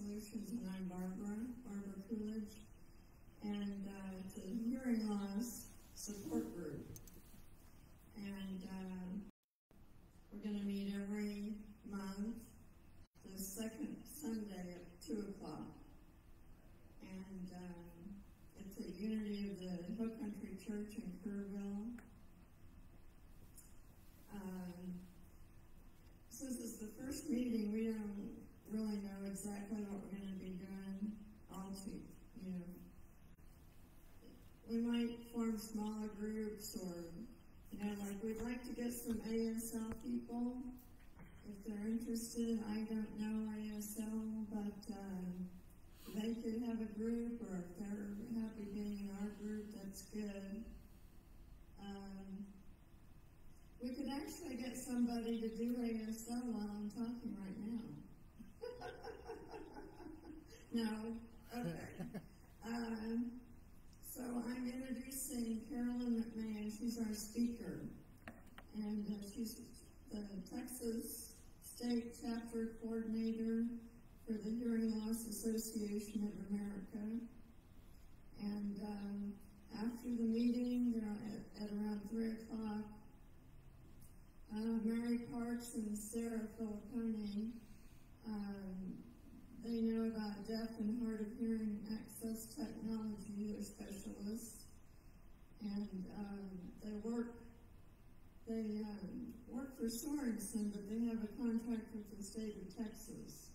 Solutions, and I'm Barbara Coolidge, and it's a hearing loss support group. And we're going to meet every month, the second Sunday at 2 o'clock. And it's a Unity of the Hill Country Church in Kerrville. Since it's the first meeting, we don't really know exactly what we're going to be doing. We might form smaller groups, or like we'd like to get some ASL people if they're interested. I don't know ASL, but they could have a group, or if they're happy being in our group, that's good. We could actually get somebody to do ASL while I'm talking right now. No? Okay. So I'm introducing Carolyn McMahon. She's our speaker. And she's the Texas State Chapter Coordinator for the Hearing Loss Association of America. And after the meeting, at around 3 o'clock, Mary Parks and Sarah Filipponi, they know about deaf and hard of hearing access technology. They're specialists, and they work for Sorensen, but they have a contract with the state of Texas,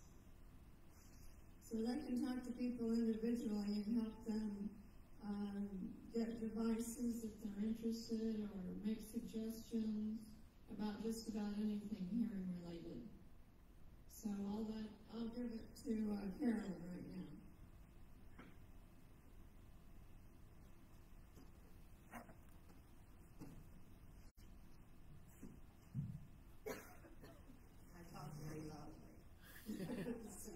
so they can talk to people individually and help them get devices if they're interested, or make suggestions about just about anything hearing related. So I'll give it to Carolyn right now. I talk very loudly. So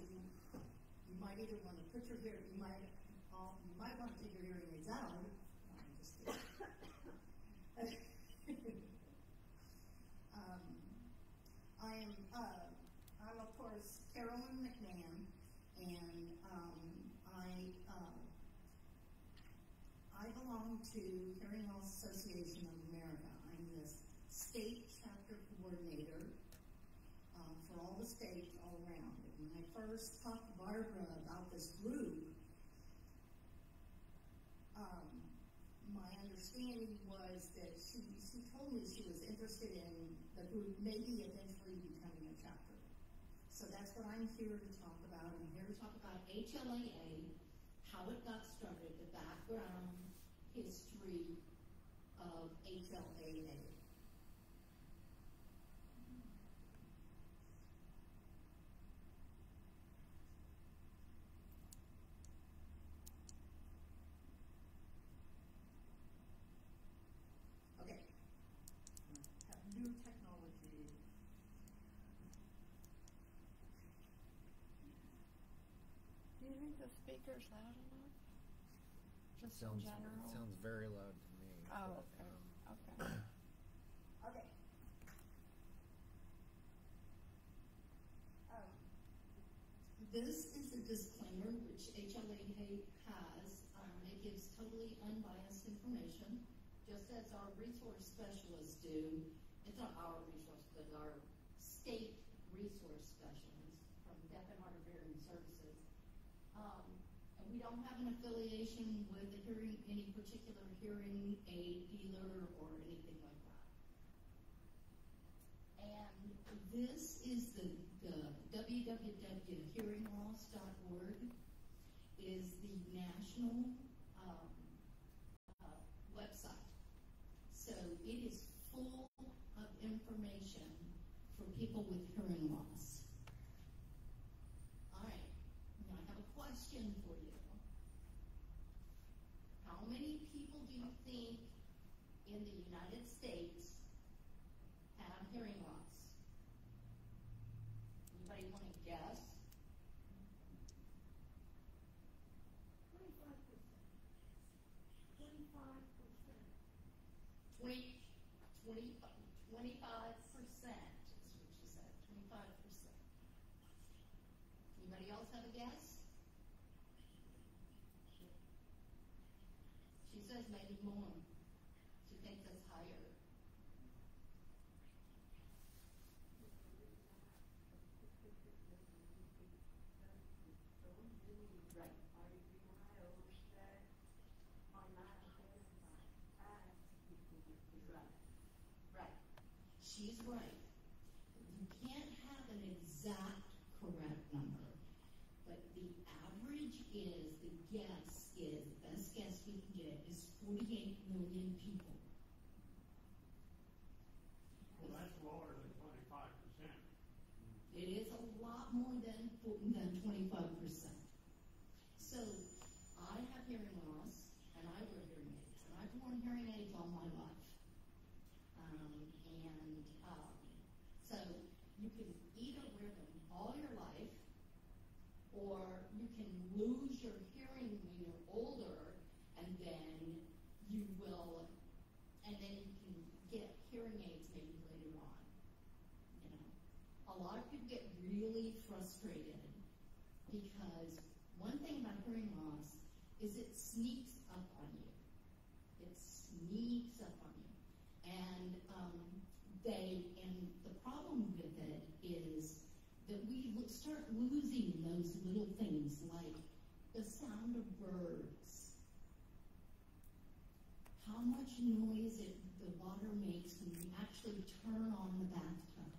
you might either want to put your hearing, you might want to take your hearing aids out. I'm just kidding. I'm of course Carolyn McMahon, and I belong to Hearing Loss Association of America. I'm the state chapter coordinator for all the states all around. And when I first talked to Barbara about this group, my understanding was that she told me she was interested in the group maybe eventually becoming a chapter. So that's what I'm here to talk about. I'm here to talk about HLAA, how it got started, the background history of HLAA. Okay. Have new technology. Do you think the speaker's loud enough? Just in general? It sounds very loud to me. Oh, okay. Okay. Okay. This is a disclaimer which HLAA has. It gives totally unbiased information, just as our resource specialists do. It's not our resource, but our state resource specialists from Deaf and Hard of Hearing Services. And we don't have an affiliation with any particular hearing aid dealer or anything like that. And this is the www.hearingloss.org is the national website. So it is full of information for people with hearing loss. All right, now I have a question for you. How many people do you think in the United States have hearing loss? Anybody want to guess? 25% is what she said, 25%. Anybody else have a guess? She says maybe more. She thinks it's higher. Right. Right. She's right. You can't have an exact correct number, but the average is, the best guess we can get is 48 million people. Well, that's lower than 25%. It is a lot more than 25%. So I have hearing loss, and I wear hearing aids, and I've worn hearing aids all my life. So you can either wear them all your life, or you can lose your hearing when you're older, and then you can get hearing aids maybe later on. You know, a lot of people get really frustrated because one thing about hearing loss is it sneaks up on you. It sneaks up on you. And the problem with it is that we start losing those little things like the sound of birds, how much noise the water makes when you actually turn on the bathtub.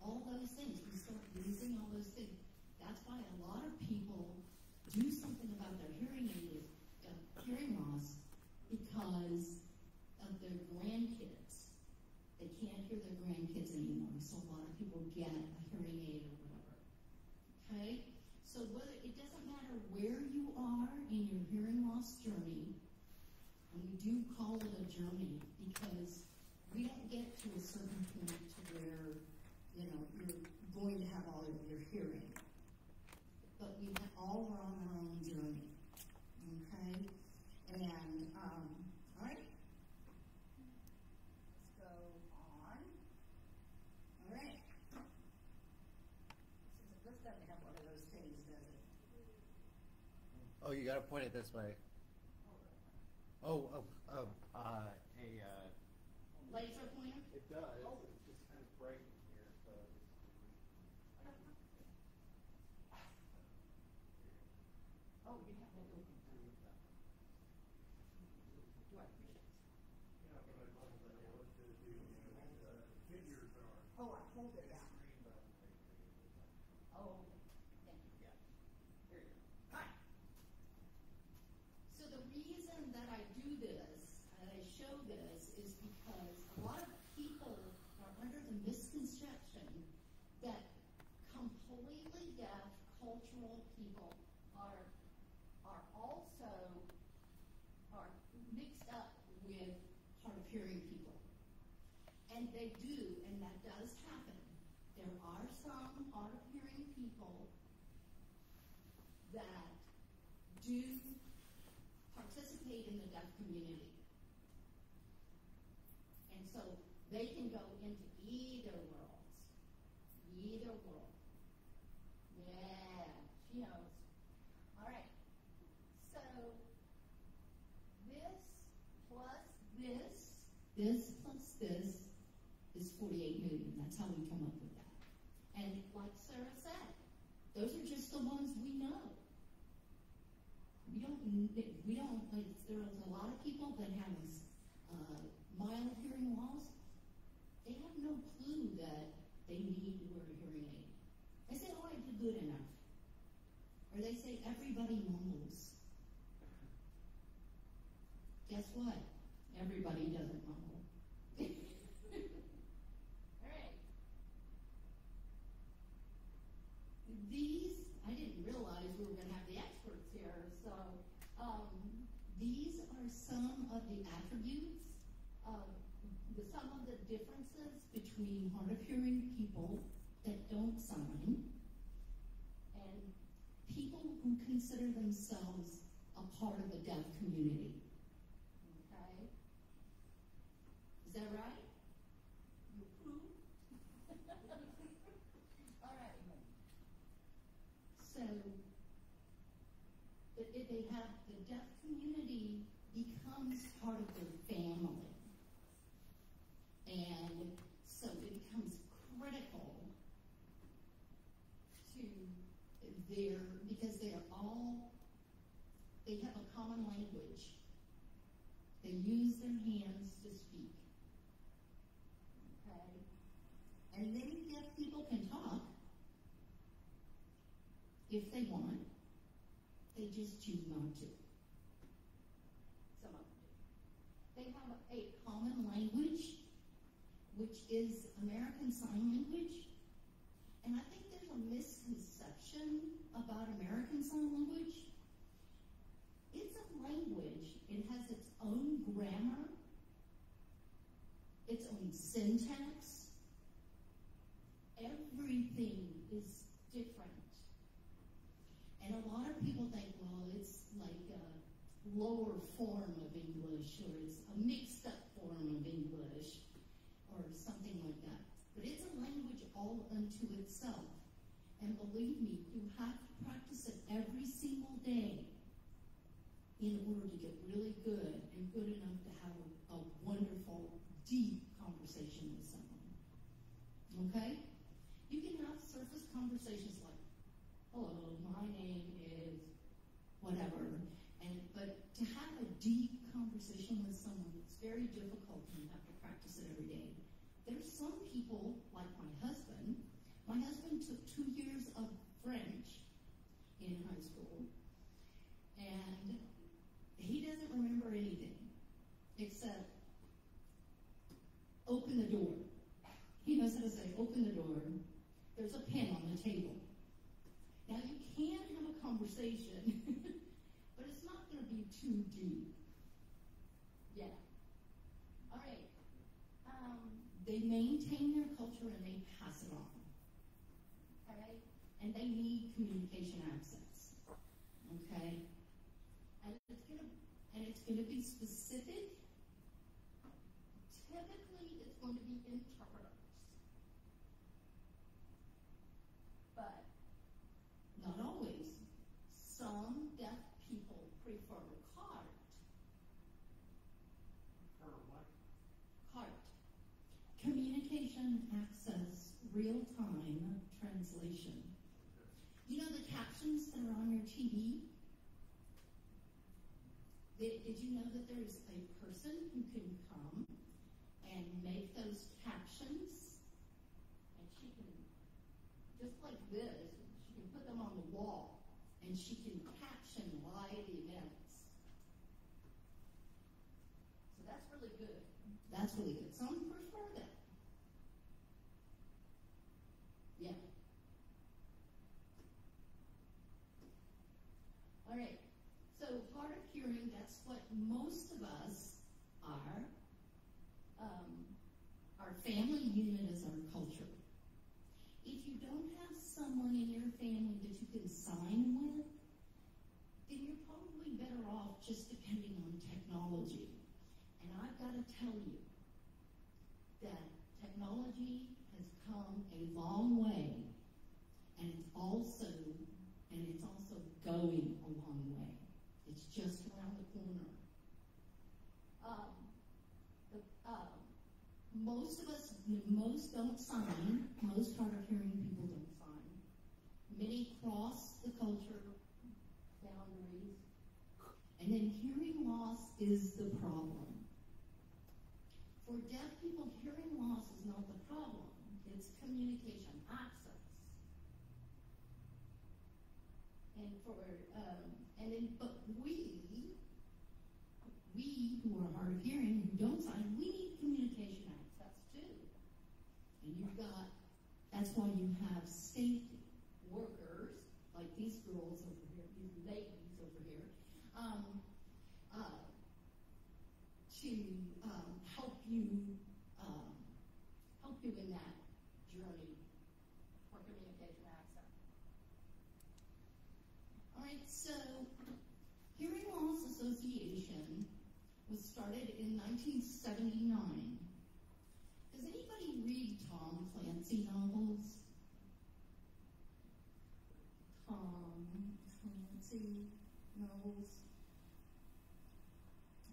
All those things, we start losing all those things. That's why a lot of people do something about their hearing loss because of their grandkids. They can't hear their grandkids anymore, so a lot of people get a hearing aid or whatever. Okay? So it doesn't matter where you are in your hearing loss journey, and we do call it a journey because we don't get to a certain point to where, you know, you're going to have all of your hearing. But we all are on our own journey. Okay? And, all right? Let's go on. All right. This doesn't have one of those things, does it? Oh, you gotta point it this way. Laser pointer? It does. Oh. It's just kind of breaking here, so. Oh, you have that open. Do I read it? Yeah, but I don't know what the figures are. Oh, I hold it down. Oh, thank you. Yeah. Here you go. Hi. So the reason that I do this, and I show this, is because a lot of people are under the misconception that completely deaf cultural people are mixed up with hard of hearing people. And they do, and that does happen. There are some hard of hearing people that do participate in the deaf community. And so they can go into either worlds. Either world. Yeah, she knows. All right. So this plus this plus this is 48 million. That's how we come up with that. And like Sarah said, those are just the ones we know. There's a lot of people that have mild hearing loss. They have no clue that they need to wear a hearing aid. They say, oh, I did good enough. Or they say, everybody mumbles. Guess what? Everybody doesn't mumble. All right. I didn't realize we were going to have the experts here, so these are some of the attributes, some of the differences between hard of hearing people that don't sign and people who consider themselves a part of the deaf community. Okay? Is that right? You approve? All right. So they have the deaf community becomes part of their family. And so it becomes critical to because they have a common language. They use their hands to speak. Okay? And many deaf people can talk if they want. They just choose not to. Some of them do. They have a common language, which is American Sign Language. And I think there's a misconception about American Sign Language. It's a language. It has its own grammar, its own syntax. Everything is different. And a lot of people think, well, it's like a lower form of English, or it's a mixed up form of English, or something like that. But it's a language all unto itself. And believe me, you have to practice it every single day in order to get really good and good enough to have a wonderful, deep conversation with someone. Okay? You can have surface conversations like, hello, my name is whatever. But to have a deep conversation with someone, it's very difficult and you have to practice it every day. There's some people, like my husband. My husband took 2 years of French in high school, and he doesn't remember anything except open the door. He knows how to say, open the door. There's a pen on the table. Now, you can have a conversation, but it's not going to be too deep. Yeah. All right. They maintain their culture and they pass it on. Okay? And they need communication access. Okay? And it's going to be specific. Typically, it's going to be interpreters. But not always. Some deaf people prefer CART. CART. Communication Access Real-Time Translation. You know the captions that are on your TV? Did you know that there's a person who can come and make those captions? And she can, just like this, she can put them on the wall and she can caption live events. So that's really good. That's really good. Some prefer that. Yeah. All right. So hard of hearing, that's what most of us are. Our family unit is our culture. If you don't have someone in your family that you can sign with, then you're probably better off just depending on technology. And I've got to tell you that technology has come a long way, and it's also going a long way. It's just around the corner. Most don't sign. Most hard of hearing people don't sign. Many cross the culture boundaries. And then hearing loss is the problem. For deaf people, hearing loss is not the problem. It's communication access. But we who are hard of hearing, who don't sign, we need communication access too. And that's why you have safety workers, like these girls over here, these ladies over here, to help you in that journey for communication access. All right, so Hearing Loss Association was started in 1979. Does anybody read Tom Clancy novels? Tom fantasy novels.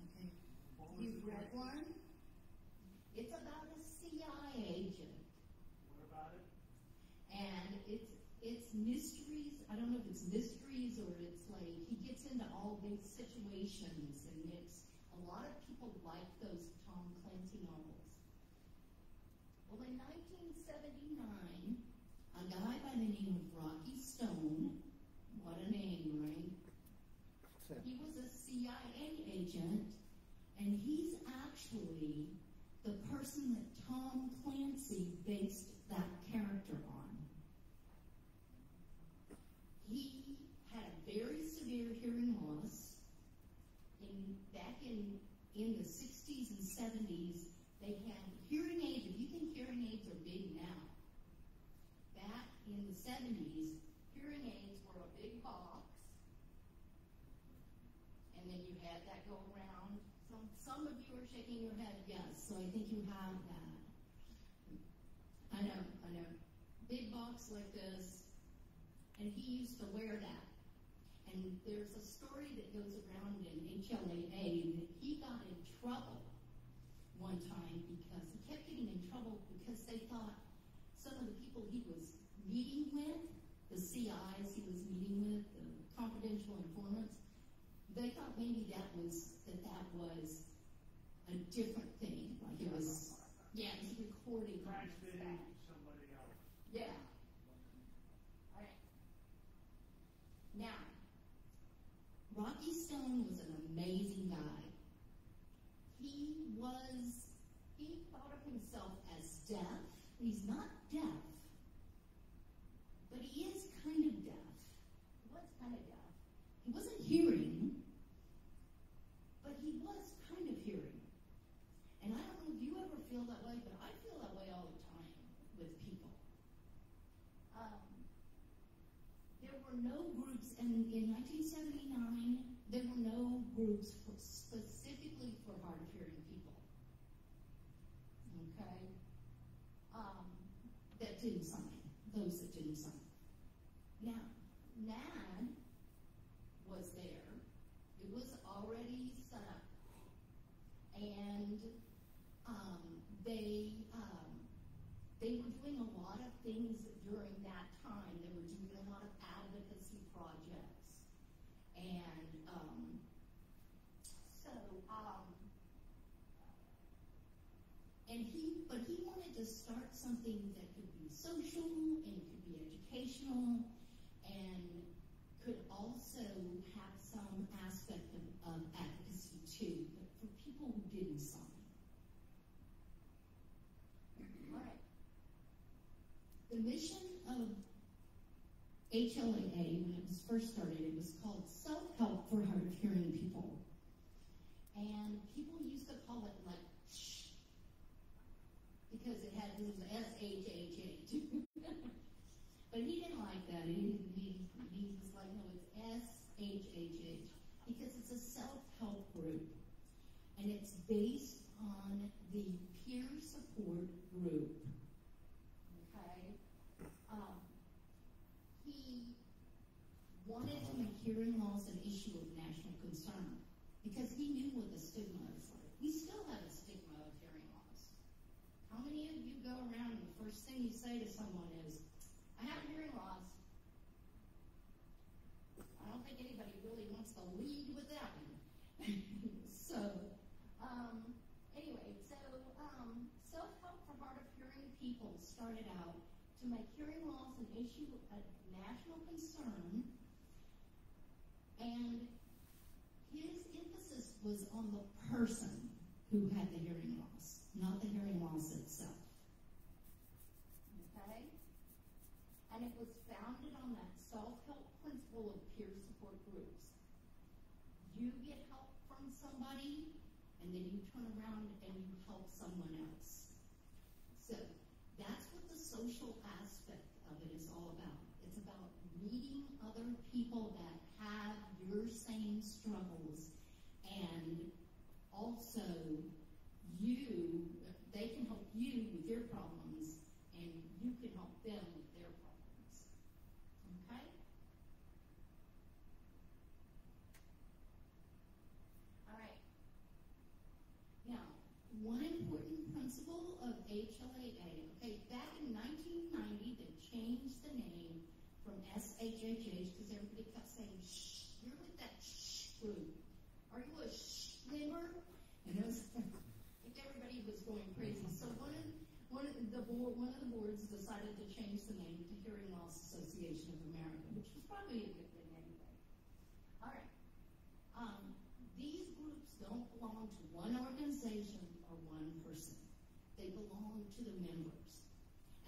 Okay. What was You've the read book? one? It's about a CIA agent, What about it? and it's mysteries. I don't know if it's mysteries or it's like he gets into all these situations, and it's a lot of people like those Tom Clancy novels. Well, in 1979, a guy by the name of Rocky Stone, what a name, right? He was a CIA agent, and he's actually the person that Tom Clancy based that character on. He had a very severe hearing loss. Back in the 60s and 70s, they had hearing aids. If you think hearing aids are big now, back in the 70s, hearing aids were a big box, and then you had that go around. Some of you are shaking your head, yes, so I think you have that. I know. Big box like this, and he used to wear that. And there's a story that goes around in HLAA that he got in trouble one time because he kept getting in trouble because they thought some of the people he was meeting with, the CIs he was meeting with, the confidential informants, they thought maybe that was a different thing. Like it was, yeah, he's recording. Transmitting somebody else. Yeah. All right. Now, Rocky Stone was an amazing guy. He thought of himself as deaf. He's not deaf, but he is kind of deaf. He was kind of deaf. He wasn't hearing, but he was kind of hearing. And I don't know if you ever feel that way, but I feel that way all the time with people. There were no groups, and in 1979, there were no groups specifically for hard of hearing people. Okay? That didn't sign. Those that didn't sign. Now, NAD was there. It was already set up. And they were doing a lot of things during that time. They were doing a lot of advocacy projects. And but he wanted to start something that could be social and could be educational and could also have some aspect of advocacy too, but for people who didn't sign. All right. The mission of HLAA, when it was first started, it was called Self-Help for Hard of Hearing People. And people used to call it like shh, because it was S-H-H-H. But he didn't like that. He was like, no, it's S-H-H-H, because it's a self-help group. And it's based on the peer support group. Okay? He wanted to make hearing loss an issue of national concern because he knew what the stigma is like. We still have a stigma of hearing loss. How many of you go around and the first thing you say to someone is, I have hearing loss? I don't think anybody really wants to lead with that one. Self-help for hard of hearing people started out to make hearing loss an issue of national concern, and his emphasis was on the person who had the hearing loss, not the hearing loss itself. Okay? And it was founded on that self-help principle of peer support groups. You get help from somebody, and then you turn around and you help someone else. So that's what the social aspect of it is all about. It's about meeting other people that have your same struggles, and also they can help you with your problems, and you can help them with their problems. Okay? of HLAA, okay, back in 1990, they changed the name from SHHH because everybody kept saying, shh, you're with that shh group. Are you a shh member? And it was, like everybody was going crazy. So one of the boards decided to change the name to Hearing Loss Association of America, which was probably a good thing anyway. All right. These groups don't belong to one organization or one person. They belong to the members.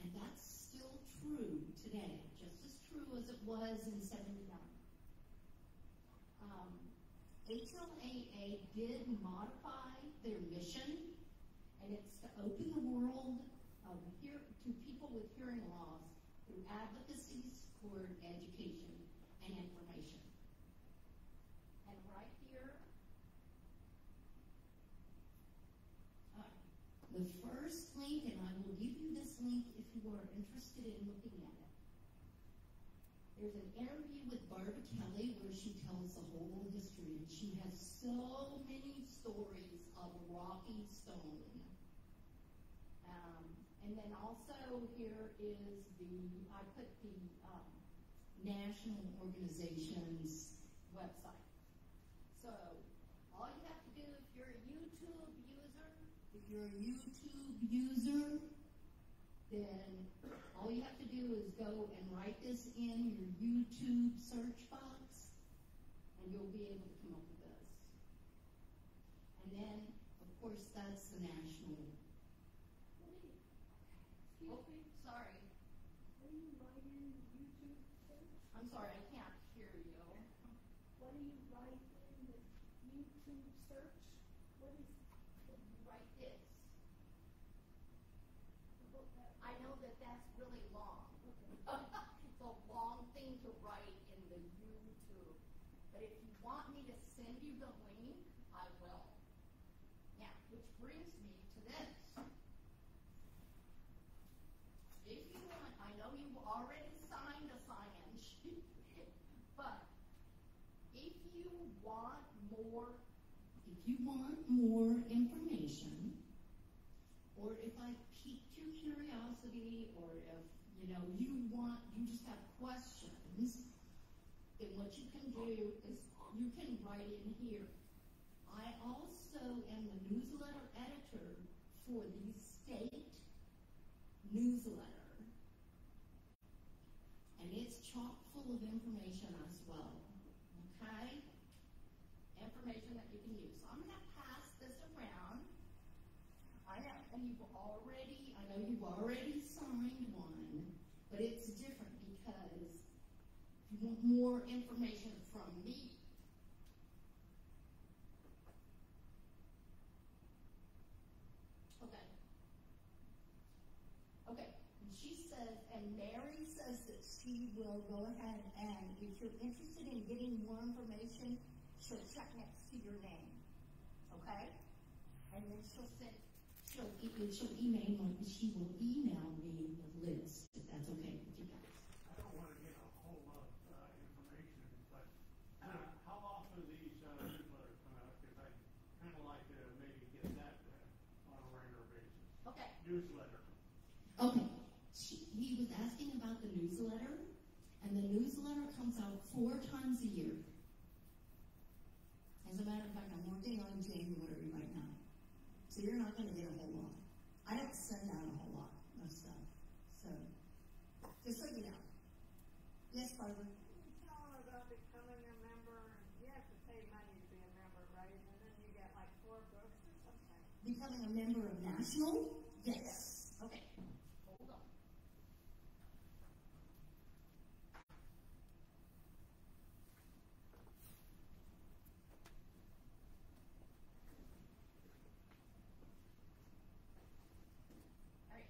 And that's still true today, just as true as it was in 79. HLAA did modify their mission, and it's to open the world to people with hearing loss through advocacy, support, education, and information. And right here, the first link, and I will give you this link if you are interested in looking at it. There's an interview with Barbara Kelly where she tells the whole history, and she has so many stories of Rocky Stone. And then also here is I put the national organization's website. So all you have to do if you're a YouTube user, then all you have to do is go and write this in your YouTube search box, and you'll be able to come up with this. And then, of course, that's the national. Sorry. What do you write in YouTube search? I'm sorry, I can't hear you. What do you write in the YouTube search? What is Write this. I know that that's really long. It's a long thing to write in the YouTube. But if you want me to send you the link, I will. Now, which brings me to this. If you want, I know you've already signed a sign-in sheet, but if you want more information, or if I piqued your curiosity, or if you just have questions, then what you can do is you can write in here. I also am the newsletter editor for the state newsletter, and it's chock full of information as well, okay? Information that you can use. So I'm going to pass this around. I know you've already signed one, but it's different because if you want more information from me, okay, and she says, and Mary says that she will go ahead and if you're interested in getting more information, she'll check next to your name, okay? And then she will email me the list, if that's okay with you guys. I don't want to get a whole lot of information, but how often do these newsletters come out? Because I kind of like to maybe get that on a regular basis. Okay. Newsletter. Okay. He was asking about the newsletter, and the newsletter comes out 4 times a year. As a matter of fact, I'm working on January right now. So you're not going to get a whole lot. I don't send out a whole lot of stuff. So, just so you know. Yes, Barbara? Tell them about becoming a member. You have to pay money to be a member, right? And then you get like 4 books or something. Becoming a member of National? Yes. Okay. Hold on. All right.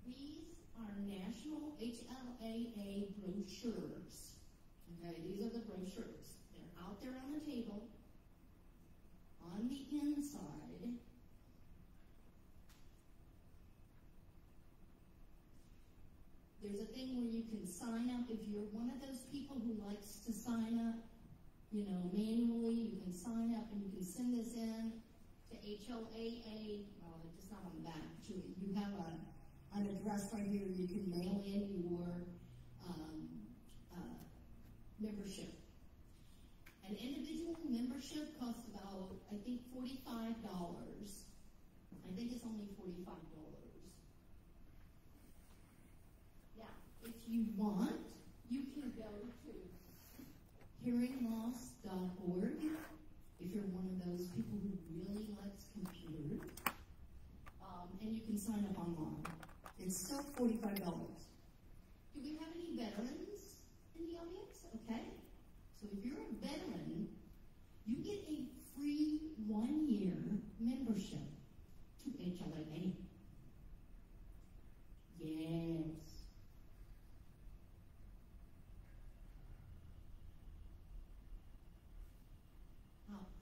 These are national HLAA brochures. Okay, these are the brochures. They're out there on the table. On the inside, there's a thing where you can sign up. If you're one of those people who likes to sign up, manually, you can sign up and you can send this in. to HLAA, well, it's not on the back, but you have an address right here, you can mail in your membership. An individual membership costs about, I think, $45. I think it's only $45. Yeah, if you want, you can go to hearingloss.org if you're one of those people who really likes computers, and you can sign up online. It's still $45. Do we have any veterans in the audience? Okay. So if you're a veteran, you get a free 1-year membership to HLAA. Yes.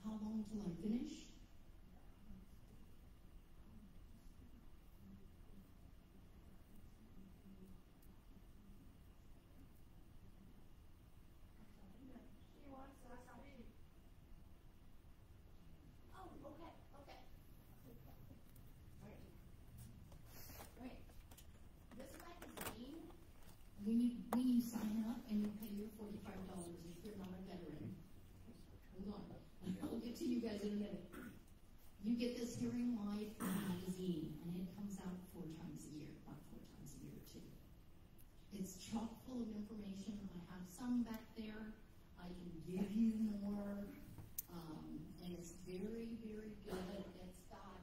How long till I finish? She wants us to be. Oh, okay. Right. This magazine, when you sign up and you pay your $45 if you're not a veteran. Hold on. I'll get to you guys in a minute. You get this Hearing Life magazine, and it comes out 4 times a year, about 4 times a year too. It's chock full of information. I have some back there. I can give you more, and it's very, very good. It's got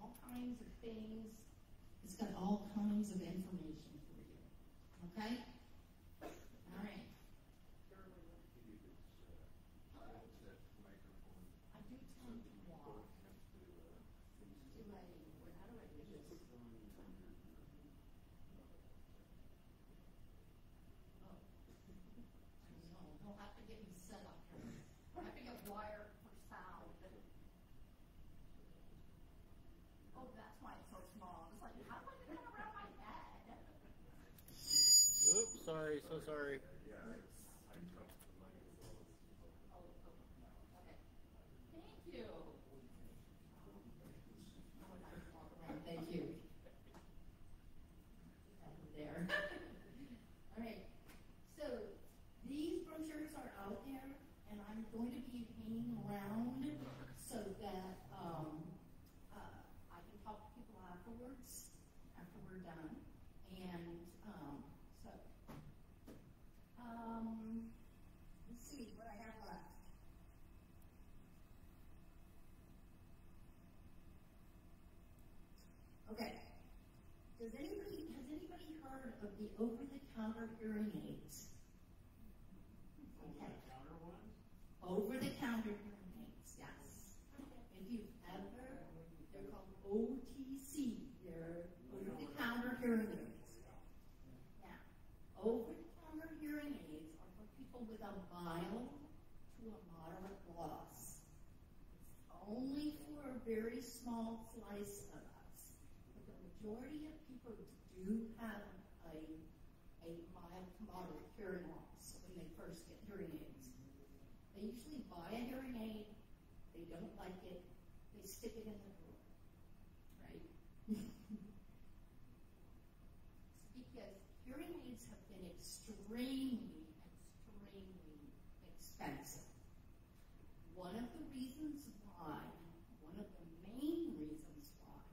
all kinds of things. It's got all kinds of information for you. Okay? All right. I do tend to walk. How do I do this? Oh. No, he'll have to get me set up here. I have to get wired for sound. Oh, that's why it's so small. It's like, how do I get that around my head? Oops, sorry, so sorry. Okay. Thank you. Thank you. There. All right. So these brochures are out there, and I'm going to be hanging around so that I can talk to people afterwards, after we're done. And let's see what I have left. Okay. Has anybody heard of the over-the-counter hearing aids? Okay. Counter ones? Over-the-counter hearing aids, yes. If you've ever, they're called OTC. They're over-the-counter hearing aids. Now, over-the-counter hearing aids are for people with a mild to a moderate loss. It's only for a very small slice of us. But the majority of people do have a mild to moderate hearing loss when they first get hearing aids. They usually buy a hearing aid, they don't like it, they stick it in the drawer, right? Because hearing aids have been extremely expensive. One of the reasons why, one of the main reasons why,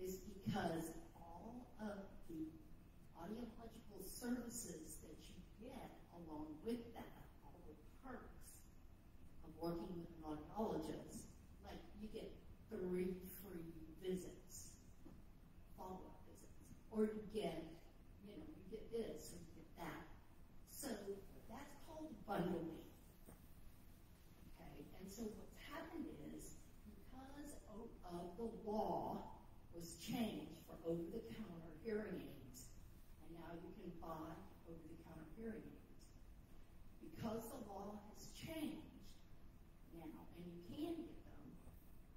is because all of the audiological services that you get along with that, all the perks of working with an audiologist, like you get 3 free visits, follow-up visits, or you get, you get this or you get that. So that's called bundling. Okay, and so what's happened is because of the law was changed for over-the-counter hearing aids, and now you can buy over-the-counter hearing aids. Because the law has changed now, and you can get them,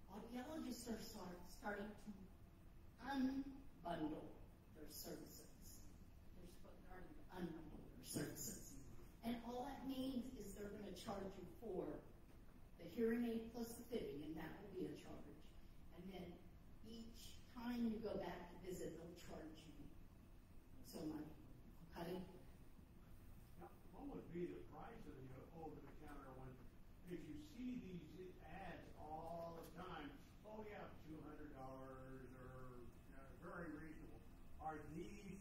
audiologists are starting to unbundle their services. They're starting to unbundle their services. And all that means is they're going to charge you for the hearing aid plus the fitting, and that will be a charge. And then each time you go back to visit, they'll charge you so much. Okay? Now, what would be the price of the over-the-counter one? If you see these ads all the time, oh yeah, $200 or very reasonable. Are these?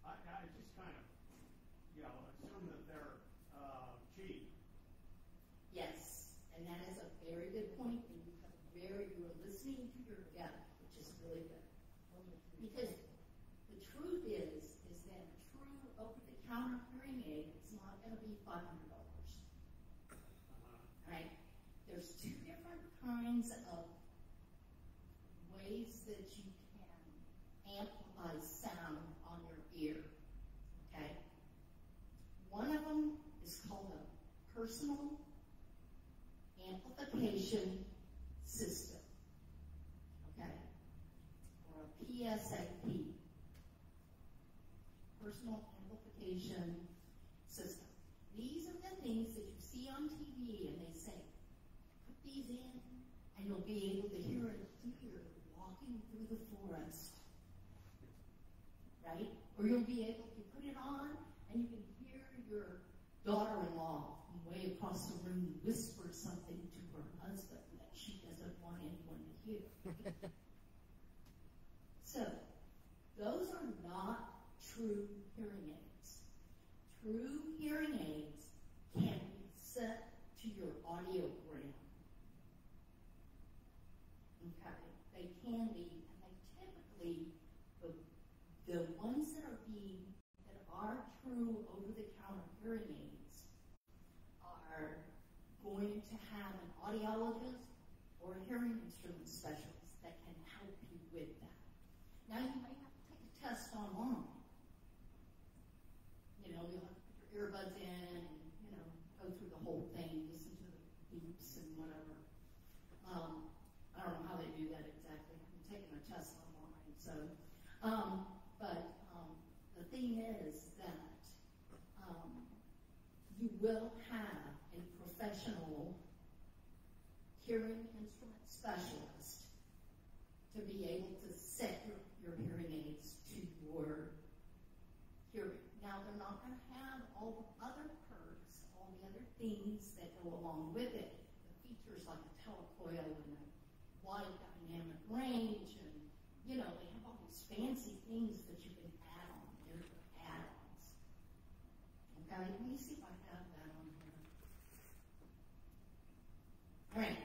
I just kind of, assume that they're cheap. Yes, and that is a very good point, and you're listening to your gut, which is really good. Because the truth is that a true over-the-counter hearing aid is not going to be $500. Right? There's two different kinds of ways that you can amplify sound on your ear. Okay? One of them is called a personal amplification system. Okay? Or a PSAP. Personal amplification system. These are the things that you see on TV and they say, put these in and you'll be able to hear a deer walking through the forest. Right? Or you'll be able to put it on and you can hear your daughter-in-law from way across the room whisper something to her husband that she doesn't want anyone to hear. So, those are not true hearing aids. True hearing aids can be set to your audiogram. Okay? They can be, and they typically, the ones that are true over-the-counter hearing aids are going to have an audiologist or a hearing instrument specialist that can help you with that. Now, you may have to take a test online. You'll have to put your earbuds in and, go through the whole thing, listen to the beeps and whatever. I don't know how they do that exactly. I'm taking a test online, so. But the thing is that you will have a professional hearing instrument specialist to be able to set your hearing aids to your hearing. Now, they're not going to have all the other perks, all the other things that go along with it. The features like a telecoil and a wide dynamic range, and they have all these fancy things that you can add on. They're add-ons. Okay, let me see if I have that on here. All right.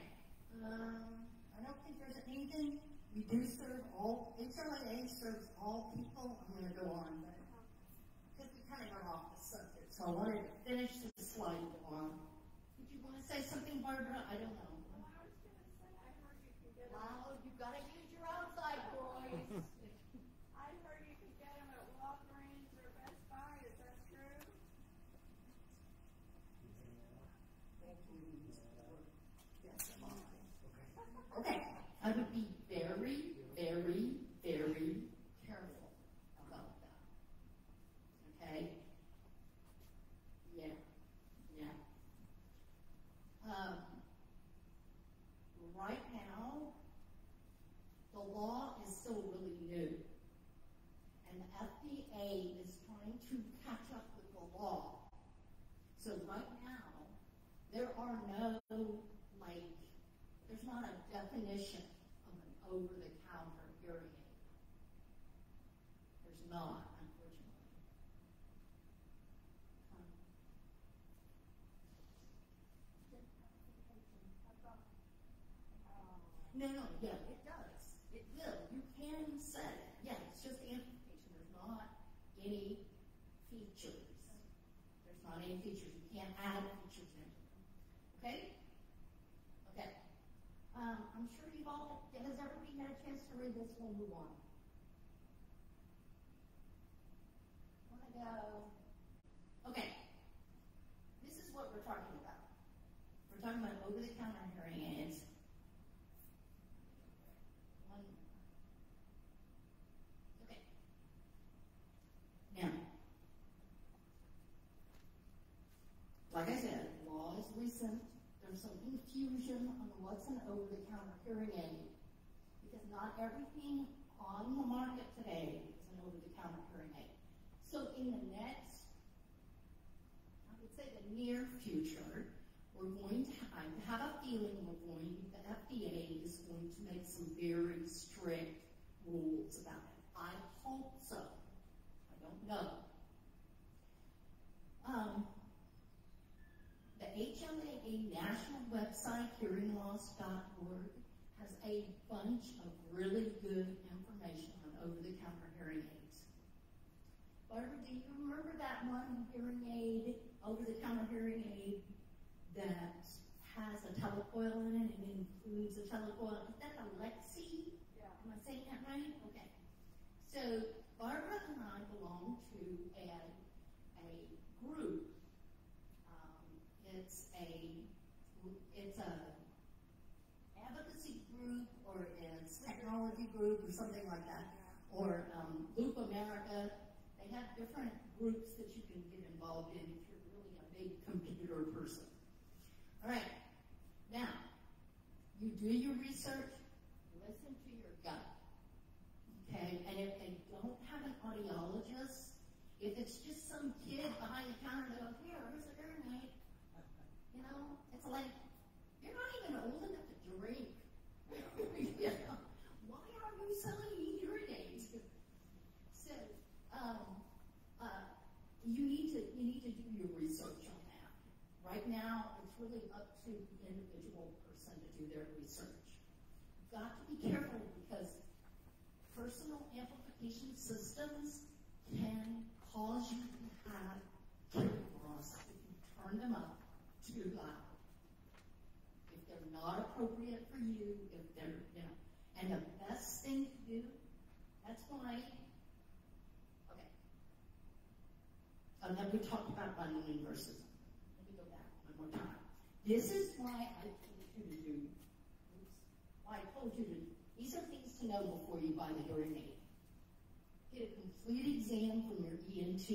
I don't think there's anything. We do serve all. HLAA serves all people. I'm going to go on, but because we kind of got off the subject, so I wanted to finish the slide on. Did you want to say something, Barbara? I don't know. Well, I was going to say, I heard you can get them. Wow, you've got to use your outside voice. I heard you can get them at Walgreens or Best Buy. Is that true? Okay, I would be very, very, very careful about that. Okay? Yeah. Right now, the law is still really new. And the FDA is trying to catch up with the law. So right now, there are there's not a definition of an over-the-counter hearing aid. There's not, unfortunately. No, yeah, it does. It will. You can set it. Yeah, it's just amplification. There's not any features. There's not any features. You can't add features into them. Okay? Okay. I'm sure you've all, has everybody had a chance to read this? We'll move on. Want to go? Okay. This is what we're talking about. We're talking about over-the-counter hearing aids. Okay. Now, like I said, law is recent. There's there's some confusion on what's an over-the-counter hearing aid, because not everything on the market today is an over-the-counter hearing aid. So in the next, I would say the near future, we're going to, I have a feeling the FDA is going to make some very strict rules about it. I hope so. I don't know. The HLAA national website, hearingloss.org, has a bunch of really good information on over-the-counter hearing aids. Barbara, do you remember that one hearing aid, over-the-counter hearing aid, that has a telecoil in it and includes a telecoil? Is that a Lexi? Yeah. Am I saying that right? Okay. So Barbara and I belong to a group. It's a advocacy group, or it's technology group, or something like that, or Loop America. They have different groups that you can get involved in if you're really a big computer person. All right. Now, you do your research, listen to your gut. Okay? And if they don't have an audiologist, if it's just some kid behind the counter that goes, here's a hearing aid, you know, it's like, you're not even old enough to drink. You know? Why are you selling me hearing aids? So, you need to do your research on that. Right now, it's really up to the individual person to do their research. You've got to be careful, because personal amplification systems can cause you to have hearing loss if you turn them up too loud. If they're not appropriate for you, if they're, you know. And the best thing to do, that's why, okay. And then we talked about bundling versus, let me go back one more time. This is why I told you to do, these are things to know before you buy the hearing aid. Get a complete exam from your ENT.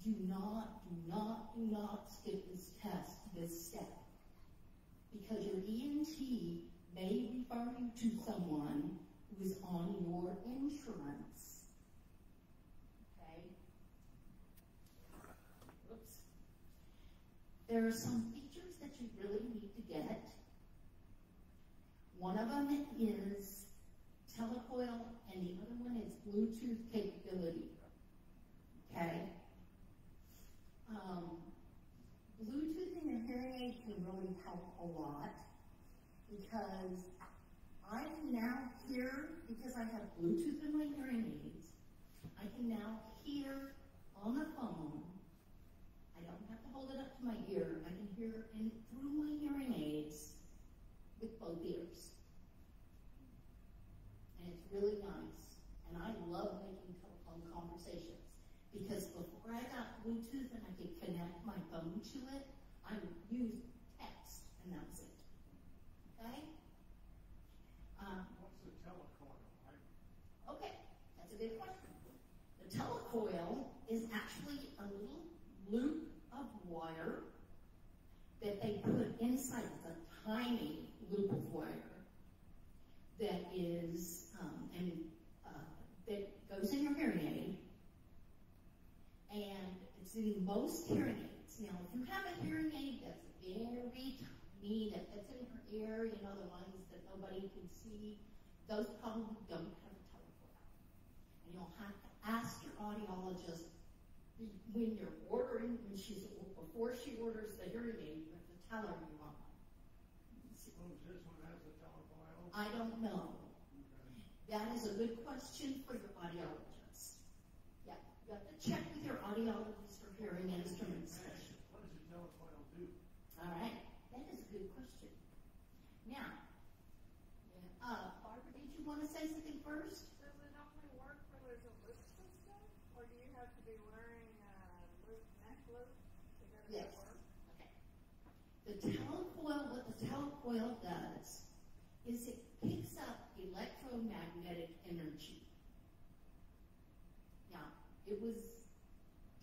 Do not skip this test, this step. Because your ENT may refer you to someone who is on your insurance. Okay? Oops. There are some features that you really need to get. One of them is telecoil, and the other one is Bluetooth capability. Okay? Bluetooth in your hearing aid can really help a lot, because I can now hear, because I have Bluetooth in my hearing aids, I can now hear on the phone. I don't have to hold it up to my ear. I can hear in through my hearing aids with both ears. And it's really nice. And I love making telephone conversations, because before I got Bluetooth and I could connect my phone to it, I would use text, and that was it. Okay? What's the telecoil? Okay, that's a good question. The telecoil is actually a little loop of wire that they put inside. It's a tiny loop of wire that is, that goes in your hearing aid, and it's in most hearing aids. Now, if you have a hearing aid that's very tiny, that fits in your ear, you know, the ones that nobody can see, those probably don't have a telecoil. And you'll have to ask your audiologist when you're ordering, before she orders the hearing aid, you have to tell her you want one. Suppose this one has a telecoil? I don't know. Okay. That is a good question for your audiologist. Yeah, you have to check with your audiologist or hearing instrument specialist. What does the telecoil do? All right, that is a good question. Now, Barbara, did you want to say something first? Does it only work for there's a loop system, or do you have to be wearing a neck loop to get it Yes. to work? Okay. The telecoil, what the telecoil does is it picks up electromagnetic energy. Now, it was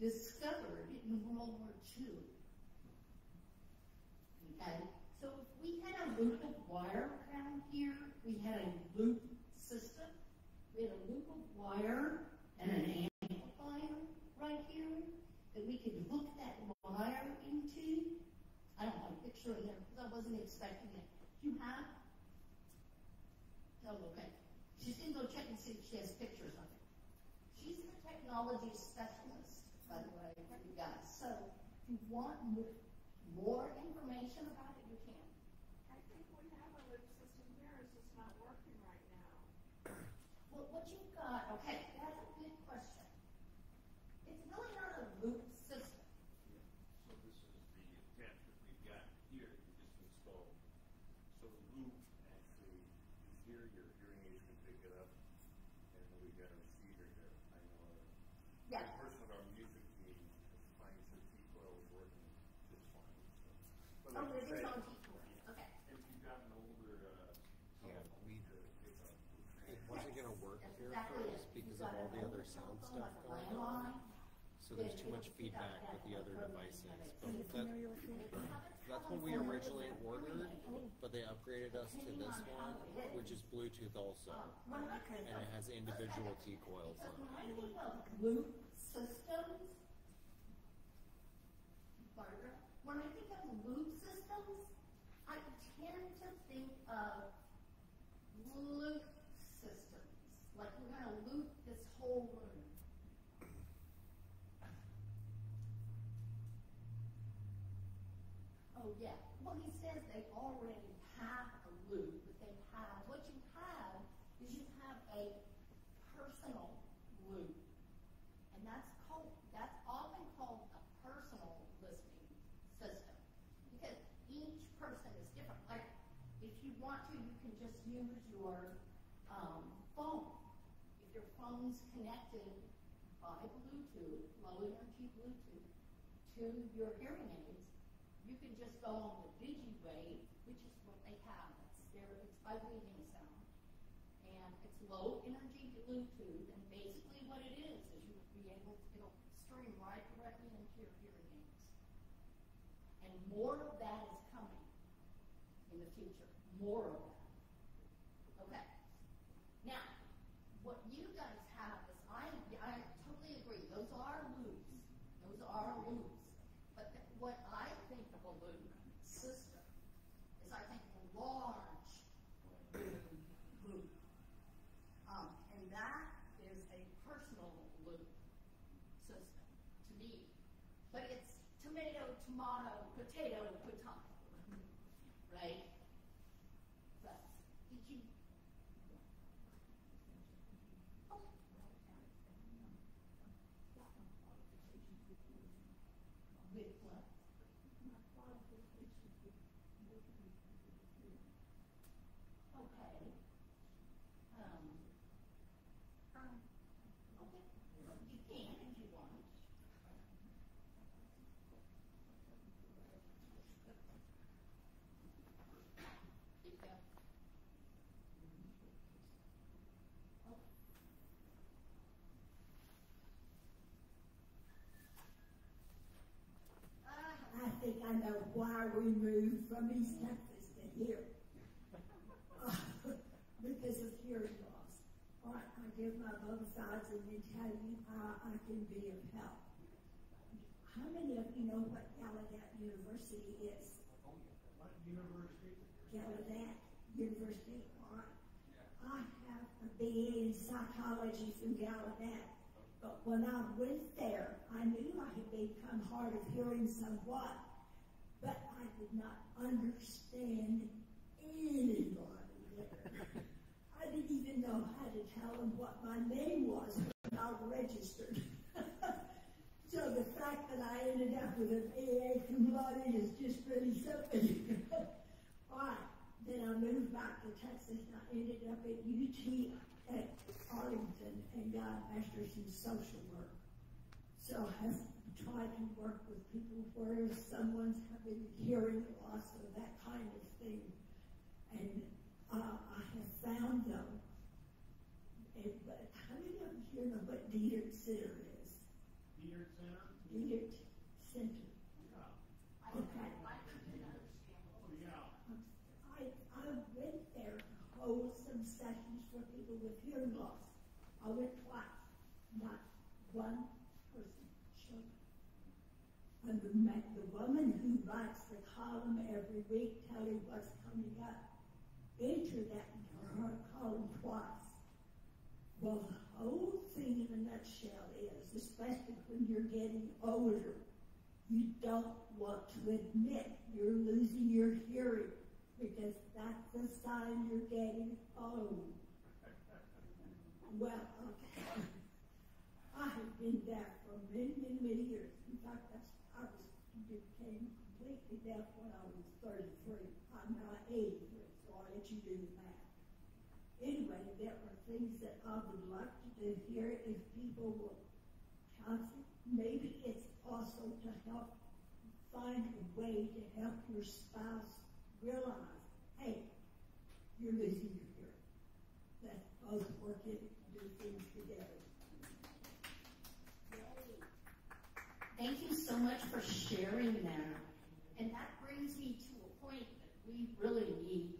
discovered in World War II. Okay, so if we had a loop of wire around here, we had a loop system, we had a loop of wire and an amplifier right here that we could hook that wire into. I don't have a picture in there because I wasn't expecting it. You have? Oh, okay. She's going to go check and see if she has pictures of it. She's the technology specialist, by the way, for you guys. So if you want more information about it, you can. I think we have a loop system here, it's just not working right now. Well, what you've got, okay, that's a good question. It's really not a loop system. So this is the attachment we've got here, you just installed. So the loop actually is here, your hearing aids can pick it up, and then we've got a receiver here. I know Yeah. the person with our music team finds the T-coil is working just fine. So. But Oh, like it you is said, on T-coil. Okay. if you've got an older Yeah, telephone, it's a It wasn't gonna work That's here exactly first it. because You've of got all an the other older sound telephone, stuff like a going on. landline. So there's too much feedback with the other devices. That's what we originally ordered, but they upgraded us to this one, which is Bluetooth also. When I And it has individual T-coils So on when I it. think of loop systems, Barbara, when I think of loop systems, I tend to think of loop systems. Like we're going to loop this whole room. Oh, yeah. Well, he says they already have a loop, but they have, what you have is you have a personal loop. And that's often called a personal listening system. Because each person is different. Like, if you want to, you can just use your phone. If your phone's connected by Bluetooth, low energy Bluetooth, to your hearing aids, you can just go on the DigiWave, which is what they have. It's vibrating sound. And it's low energy Bluetooth, and basically what it is you will be able to, it'll stream right directly into your hearing aids. And more of that is coming in the future. More of that. Okay. Now, what you guys have is, I totally agree, those are loops. Those are loops. But what I think of a loop system is I think a large loop. And that is a personal loop system to me. But it's tomato, tomato, potato, potato. Right? But did you? Oh. With what? Okay. Okay. You can if you want. There you go. Oh. I think I know why we moved from East Texas to here. Because of hearing loss. All right, I give my both sides and then tell you how I can be of help. How many of you know what Gallaudet University is? What university? Gallaudet University. All right. I have a BA in psychology from Gallaudet. But when I went there, I knew I had become hard of hearing somewhat, but I did not understand anybody there. I didn't even know how to tell them what my name was when I registered. So the fact that I ended up with an AA cum laude is just really something. All right, then I moved back to Texas and I ended up at UT at Arlington and got a master's in social work. So I've tried to work with people where someone's having hearing loss or that kind of thing. And I have found them. But how many of you here know what Diederik Center is? Diederik Center? Diederik Center. Yeah. Okay. I went twice, not one person showed up. And the woman who writes the column every week telling what's coming up entered that into her column twice. Well, the whole thing in a nutshell is, especially when you're getting older, you don't want to admit you're losing your hearing because that's a sign you're getting old. Well, okay. I have been deaf for many, many, many years. In fact, I became completely deaf when I was 33. I'm now 83, so I'll let you do the math. Anyway, there are things that I would like to do here if people will counsel. Maybe it's also to help find a way to help your spouse realize, hey, you're losing your hearing. Let's both work it and do things together. Thank you so much for sharing that. And that brings me to a point that we really need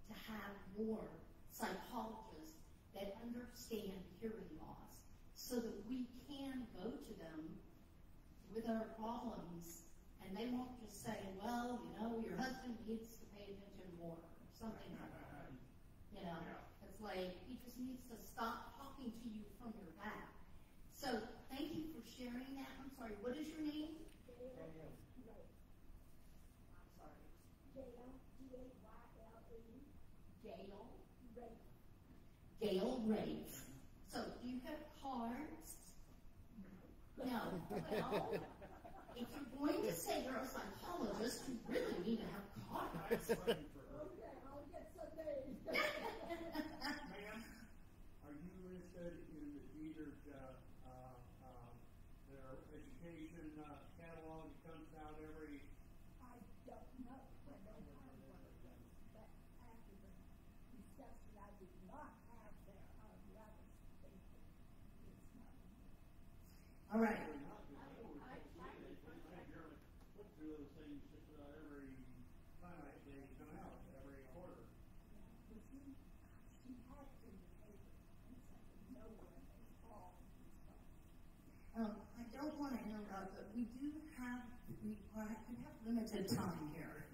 to have more psychologists that understand hearing loss so that we can go to them with our problems and they won't just say, well, you know, your husband needs to pay attention more or something like that. You know, it's like he just needs to stop talking to you from your back. So thank you for sharing that. I'm sorry, what is your name? Gayle. I'm sorry. Gayle, G-A-Y-L-E. Gail? Rafe. Gail Rafe. So do you have cards? No. Well, if you're going to say you're a psychologist, you really need to have cards. Okay, I'll get some days. Ma'am, are you interested in the Dieter's, their education catalog that comes out every? I don't know when they'll have one of those, but after the reception, I did not have their rather thinking it's not. All right. Put through those things just about every time they come out, every quarter. But she had to the paper and said, no one is all these folks. I don't want to interrupt, but we have limited time here.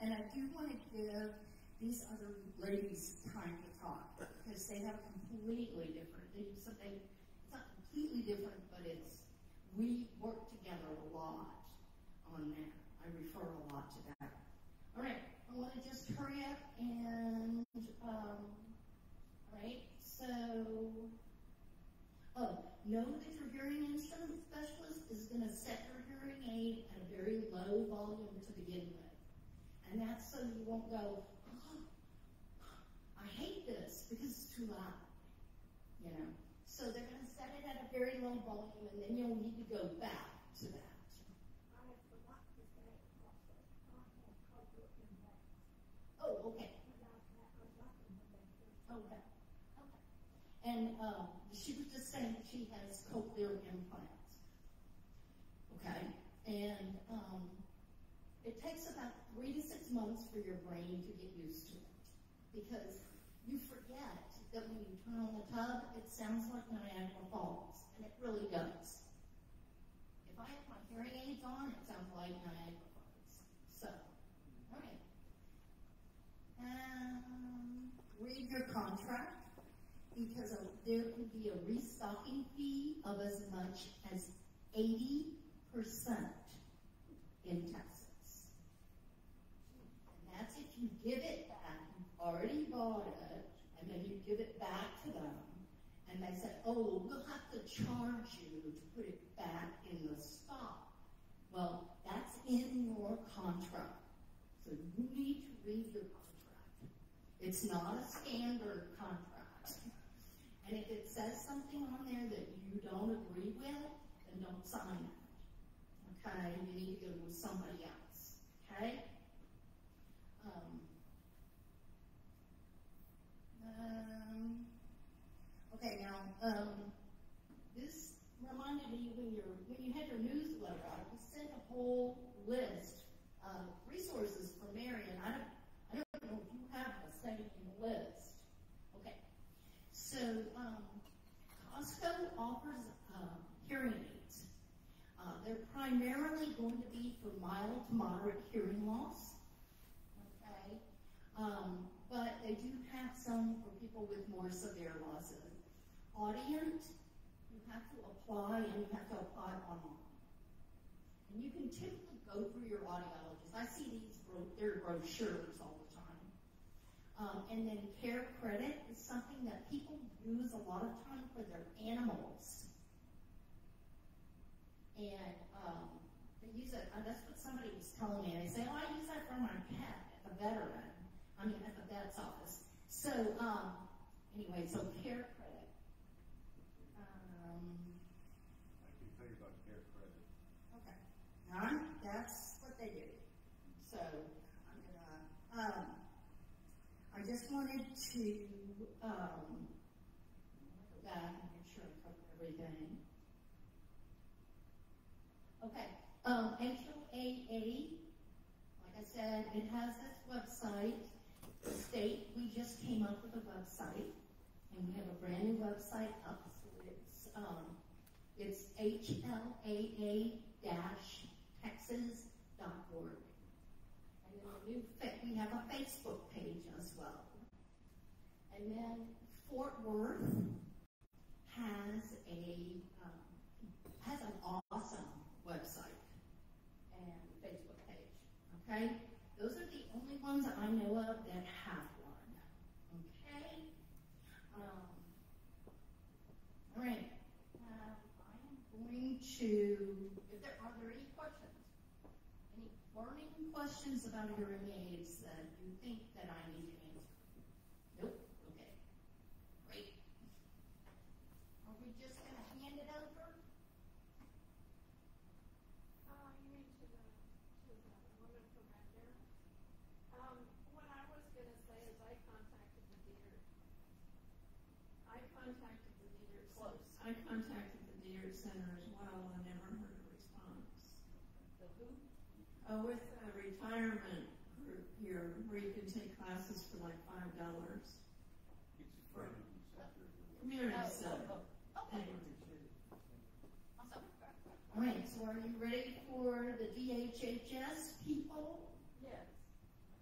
And I do want to give these other ladies time to talk because they have completely different, they do something, it's not completely different, but we work together a lot on that. I refer a lot to that. All right, I want to just hurry up and, all right, so, know that your hearing instrument specialist is going to set your hearing aid at a very low volume to begin with. And that's so you won't go, oh, I hate this because it's too loud, you know. So they're going to set it at a very low volume and then you'll need to go back to that. I forgot to say also, I have cochlear implants. Oh, okay. And I got them when they first Okay. Okay. And she was just saying she has cochlear implants. Okay. And it takes about 3 to 6 months for your brain to get used to it. Because you forget that when you turn on the tub, it sounds like Niagara Falls. And it really does. If I have my hearing aids on, it sounds like Niagara Falls. So, all right. Read your contract because there could be a restocking fee of as much as 80% in Texas. And that's if you give it back. You've already bought it, and then you give it back to them. And they said, oh, we'll have to charge you to put it back in the stock. Well, that's in your contract. So you need to read your contract. It's not a standard contract. And if it says something on there that you don't agree with, then don't sign it. Okay? You need to go with somebody else. Okay? Okay, now, this reminded me when you had your newsletter out, we sent a whole list of resources for Marion. I don't know if you have the same list. Okay. So, primarily going to be for mild to moderate hearing loss. Okay? But they do have some for people with more severe losses. Audient, you have to apply, and you have to apply online. And you can typically go through your audiologist. I see their brochures all the time. And then care credit is something that people use a lot of time for their animals. And they use it, that's what somebody was telling me. They say, oh, I use that for my pet at the at the vet's office. So, anyway, so care credit. I can tell you about care credit. Okay. Now, that's what they do. So, I'm gonna, I just wanted to, go back and make sure I covered everything. Okay, HOAA, like I said, it has this website. The state, we just came up with a website, and we have a brand new website up, so it's HLAA-texas.org. And then we have a Facebook page as well. And then Fort Worth has an awesome website and Facebook page. Okay, those are the only ones that I know of that have one. Okay. All right. I am going to. Are there any questions? Any burning questions about hearing aids that you think that I need to answer? Nope. Okay. Great. Are we just going to hand it over? You mean to the woman from right there? What I was going to say is I contacted the deer. I contacted the Deer Center as well and never heard a response. The who? With a retirement group here where you can take classes for like $5. It's a community center. Community center. Okay. Awesome. All right, so are you ready for the DHHS people? Yes.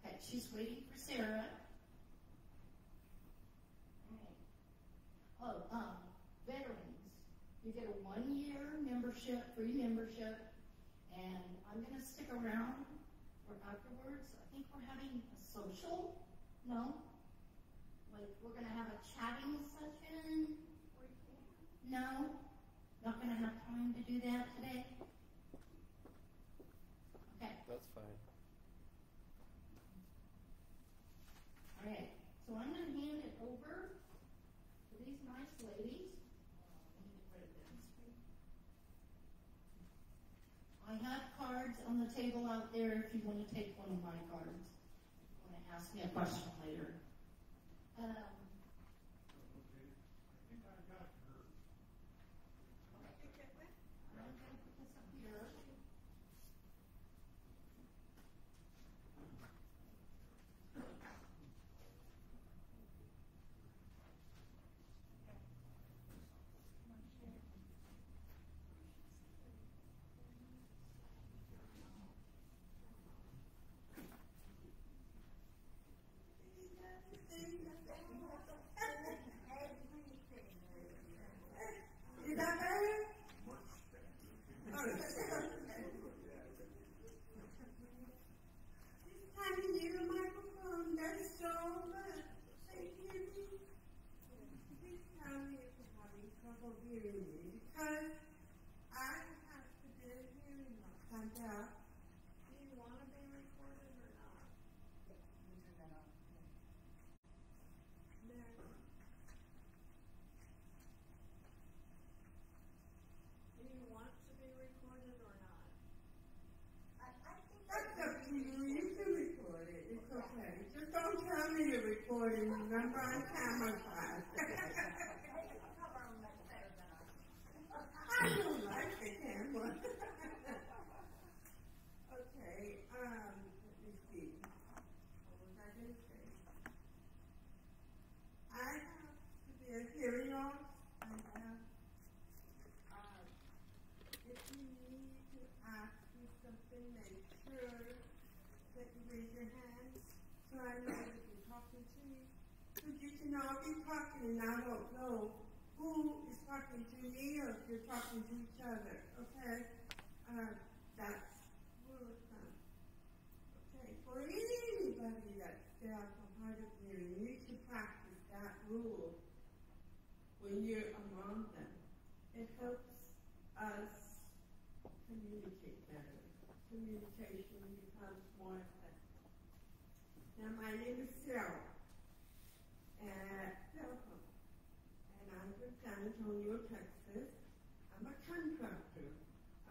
Okay, she's waiting for Sarah. All right. Oh, veterans. You get a 1-year membership, free membership, and I'm going to stick around for afterwards. I think we're having a social. No? Like, we're going to have a chatting session. No? Not going to have time to do that today? Okay. That's fine. All right. So I'm going to hand it over to these nice ladies. Let me get rid of this. I have cards on the table out there if you want to take one of my cards. If you want to ask me a question later. Okay, I think I got her. I'm going to put this up here. Is that better? I can use a microphone. That's so much. They hear me. This time is having trouble hearing me because I have to do a hearing loss. Find out. Do you want to be recorded or not? Do you want to be recorded or not? That's up to you. You can record it. It's okay. Just don't tell me you're recording. Remember, I'm camera shy. I don't like the camera. Okay, let me see. What was I going to say? I have to be a hearing loss. I have, if you need to ask raise your hand so I know that you're talking to me. Because you can all be talking and I don't know who is talking to me or if you're talking to each other, okay? That's rule of thumb. Okay, for anybody that's deaf or hard of hearing, you need to practice that rule when you're among them. It helps us communicate better. Communication becomes more effective. Now, my name is Sarah at Telephone, and I'm from San Antonio, Texas. I'm a contractor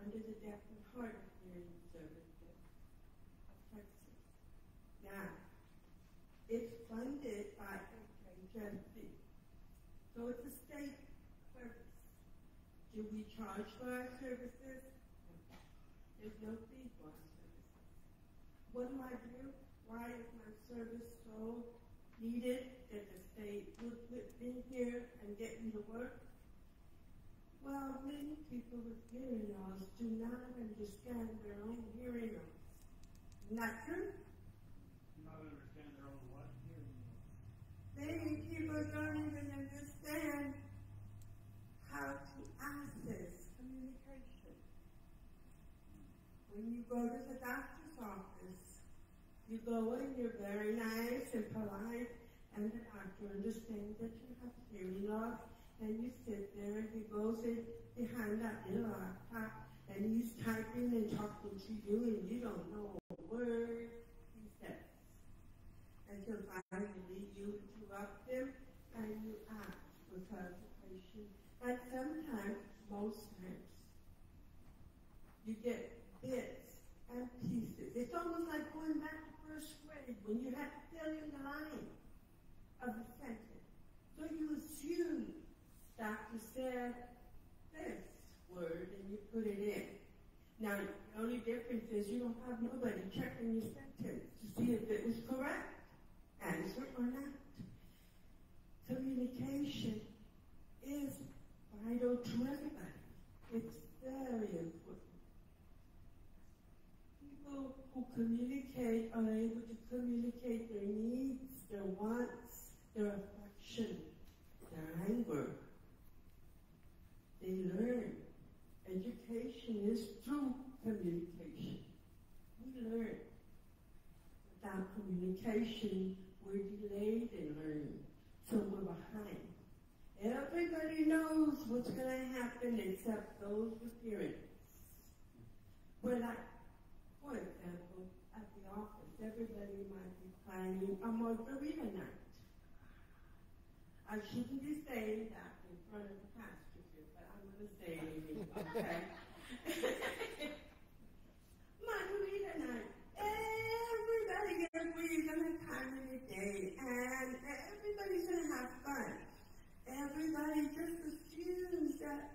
under the Deaf and Hard of Hearing Services of Texas. Now, it's funded by HHSC, so it's a state service. Do we charge for our services? No. There's no fee for our services. What do? Why is my service so needed that the state would put in here and get me to work? Well, many people with hearing loss do not understand their own hearing loss. Not true? Not understand their own what? Hearing loss. Many people don't even understand how to access communication. When you go to the doctor's office, you go in, you're very nice and polite, and the doctor understands that you have hearing loss, and you sit there, and he goes in behind that little laptop, and he's typing and talking to you, and you don't know a word he says. Until finally you interrupt him, and you ask for clarification. And sometimes, most times, you get bits and pieces. It's almost like going back to first grade when you had to fill in the line of the sentence. So you assume doctor said this word and you put it in. Now, the only difference is you don't have nobody checking your sentence to see if it was correct, answer or not. Communication is vital to everybody. It's very important. People who communicate are able to communicate their needs, their wants, their affection, their anger. They learn. Education is through communication. We learn. Without communication, we're delayed in learning, so we're behind. Everybody knows what's going to happen except those with hearing. Well, for example, at the office, everybody might be planning a margarita night. I shouldn't be saying that in front of the pastor here, but I'm going to say it anyway, okay? Margarita night. Everybody agrees on a time of the day, and everybody's going to have fun. Everybody just assumes that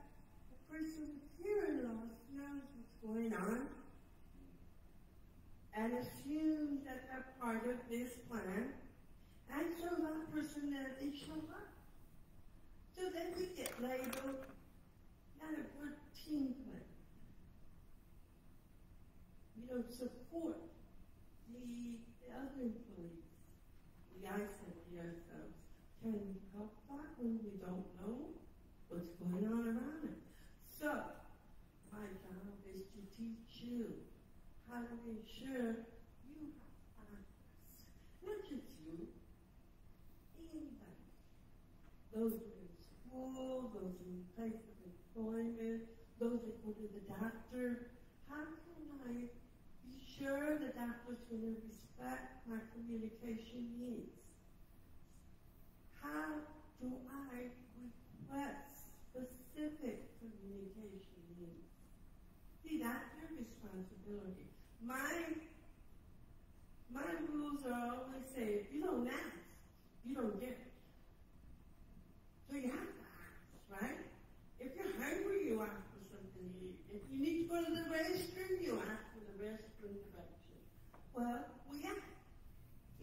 the person with hearing loss knows what's going on and assumes that they're part of this plan, and so that person there, they show up. So then we get labeled not a good team player. We don't support the other employees. We isolate ourselves. Can we help that when we don't know what's going on around us? So, my job is to teach you how to make sure you have access. Not just you, anybody. Those who are in school, those in place of employment, those that go to the doctor. How can I be sure the doctor's going to respect my communication needs? How do I request specific communication needs? See, that's your responsibility. My rules are always say, if you don't ask, you don't get it. So you have to ask, right? If you're hungry, you ask for something to eat. If you need to go to the restroom, you ask for the restroom direction. Well, we ask.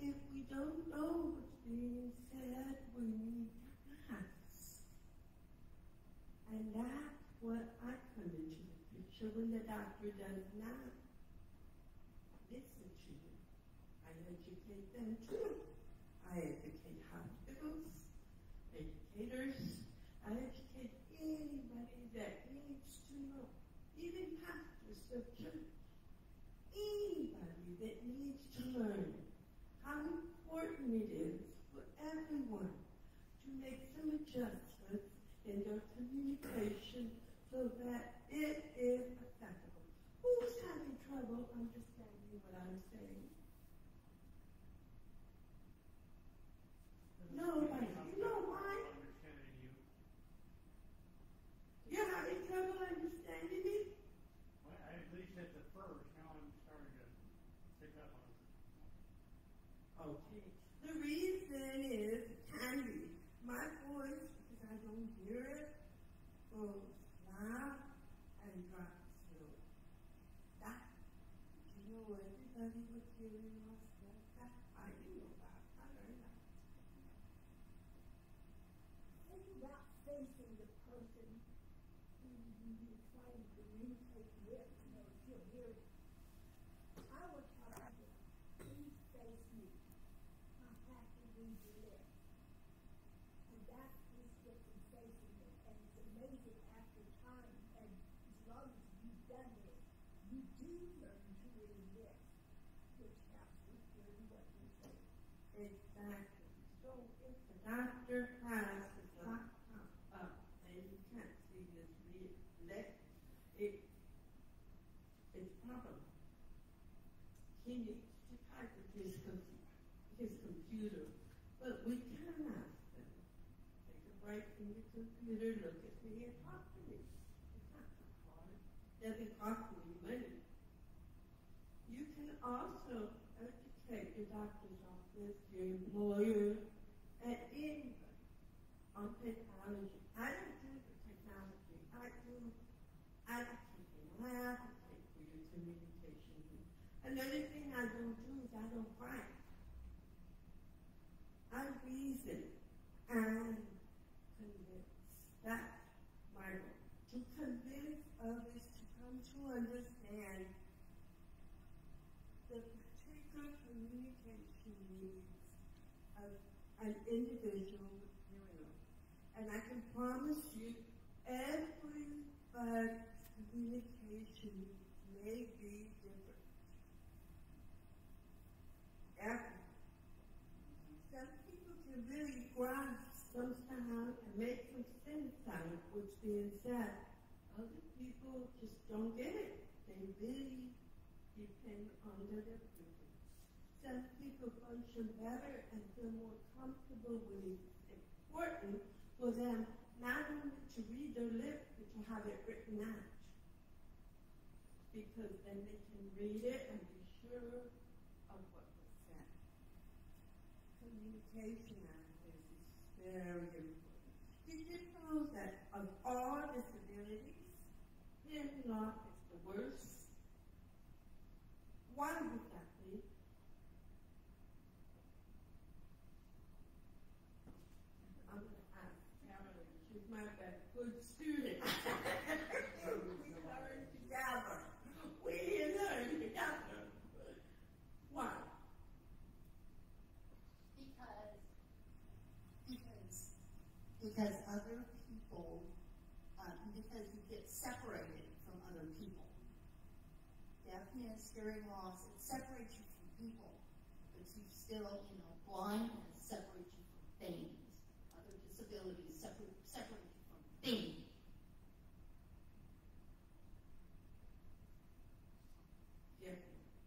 If we don't know what's being said, we need to ask. And that's what I come into the picture when the doctor does not listen to you. I educate them too. I educate hospitals, educators, I educate anybody that needs to know, even pastors of church, anybody that needs to learn how important it is for everyone to make some adjustments in their communication so that it is acceptable. Who's having trouble understanding what I'm saying? Nobody. You know why? Understanding you. You're having trouble understanding me? Well, at least at the first, now I'm starting to pick up on it. Okay. The reason is Candy. My voice, because I don't hear it, goes loud and drops slow. That, you know, everybody with hearing loss does that. I didn't know that. I learned that. Think about facing the person who you're trying to communicate with, you know, if you're hearing. I would tell people, please face me. I have to read your lips. And that's just getting facing it. And it's amazing after time, and as long as you've done this, you do learn to read lips, which helps with hearing what you're saying. Exactly. So if the doctor has his laptop up and you can't see his lip, it's a problem. He needs to type with his computer, but we can ask them. Take a break from your computer, look at me, and talk to me. It's not so hard. Doesn't cost me money. You can also educate your doctor's office, your employer, and anybody on technology. I don't do the technology. I take an advocate for your communication. Another thing I don't do is I don't fight. I reason and convince. That's my role. To convince others to come to understand the particular communication needs of an individual with hearing loss. And I can promise you, everybody's communication may be different. Some people can really grasp some sound and make some sense out of what's being said. Other people just don't get it. They really depend on their differences. Some people function better and feel more comfortable when it's important for them not only to read their lips, but to have it written out. Because then they can read it and be sure of what was said. Communication is very important. Did you know that of all disabilities, hearing loss is the worst? Why would that be? I'm going to ask Carolyn. She's my good student. We learn together. We learn together. Why? Because other people, because you get separated from other people. Deafness, hearing loss, it separates you from people, but you still, blindness separates you from things. Other disabilities separate you from things. Yes.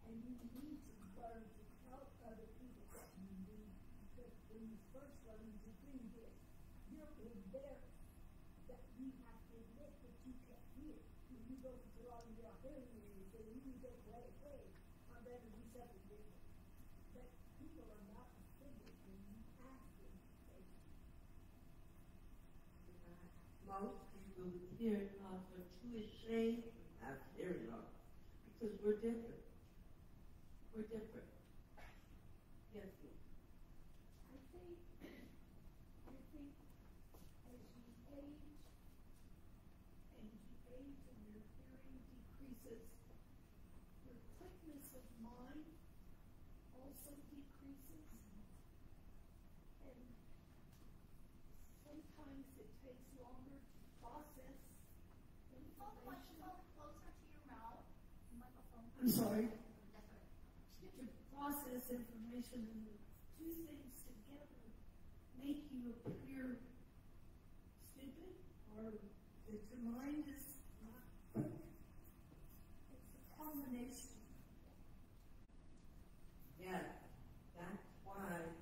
And you need to learn to help other people. You need, because when you first learn to do this, you're embarrassed that you have to admit that you can't hear. When you go to all your hearing aids and you go, hey, I'm better do something different. But people are not offended when you ask them to say Most people with hearing loss are too ashamed to have hearing loss because we're different. We're different. Yes, ma'am. I think as you age and your hearing decreases, your quickness of mind also decreases. And sometimes it takes longer to process Hold the information. microphone closer to your mouth. Microphone. I'm sorry. That's right. To process information and the two things together make you appear stupid or that your mind is not quick. It's a combination. Yeah, that's why it's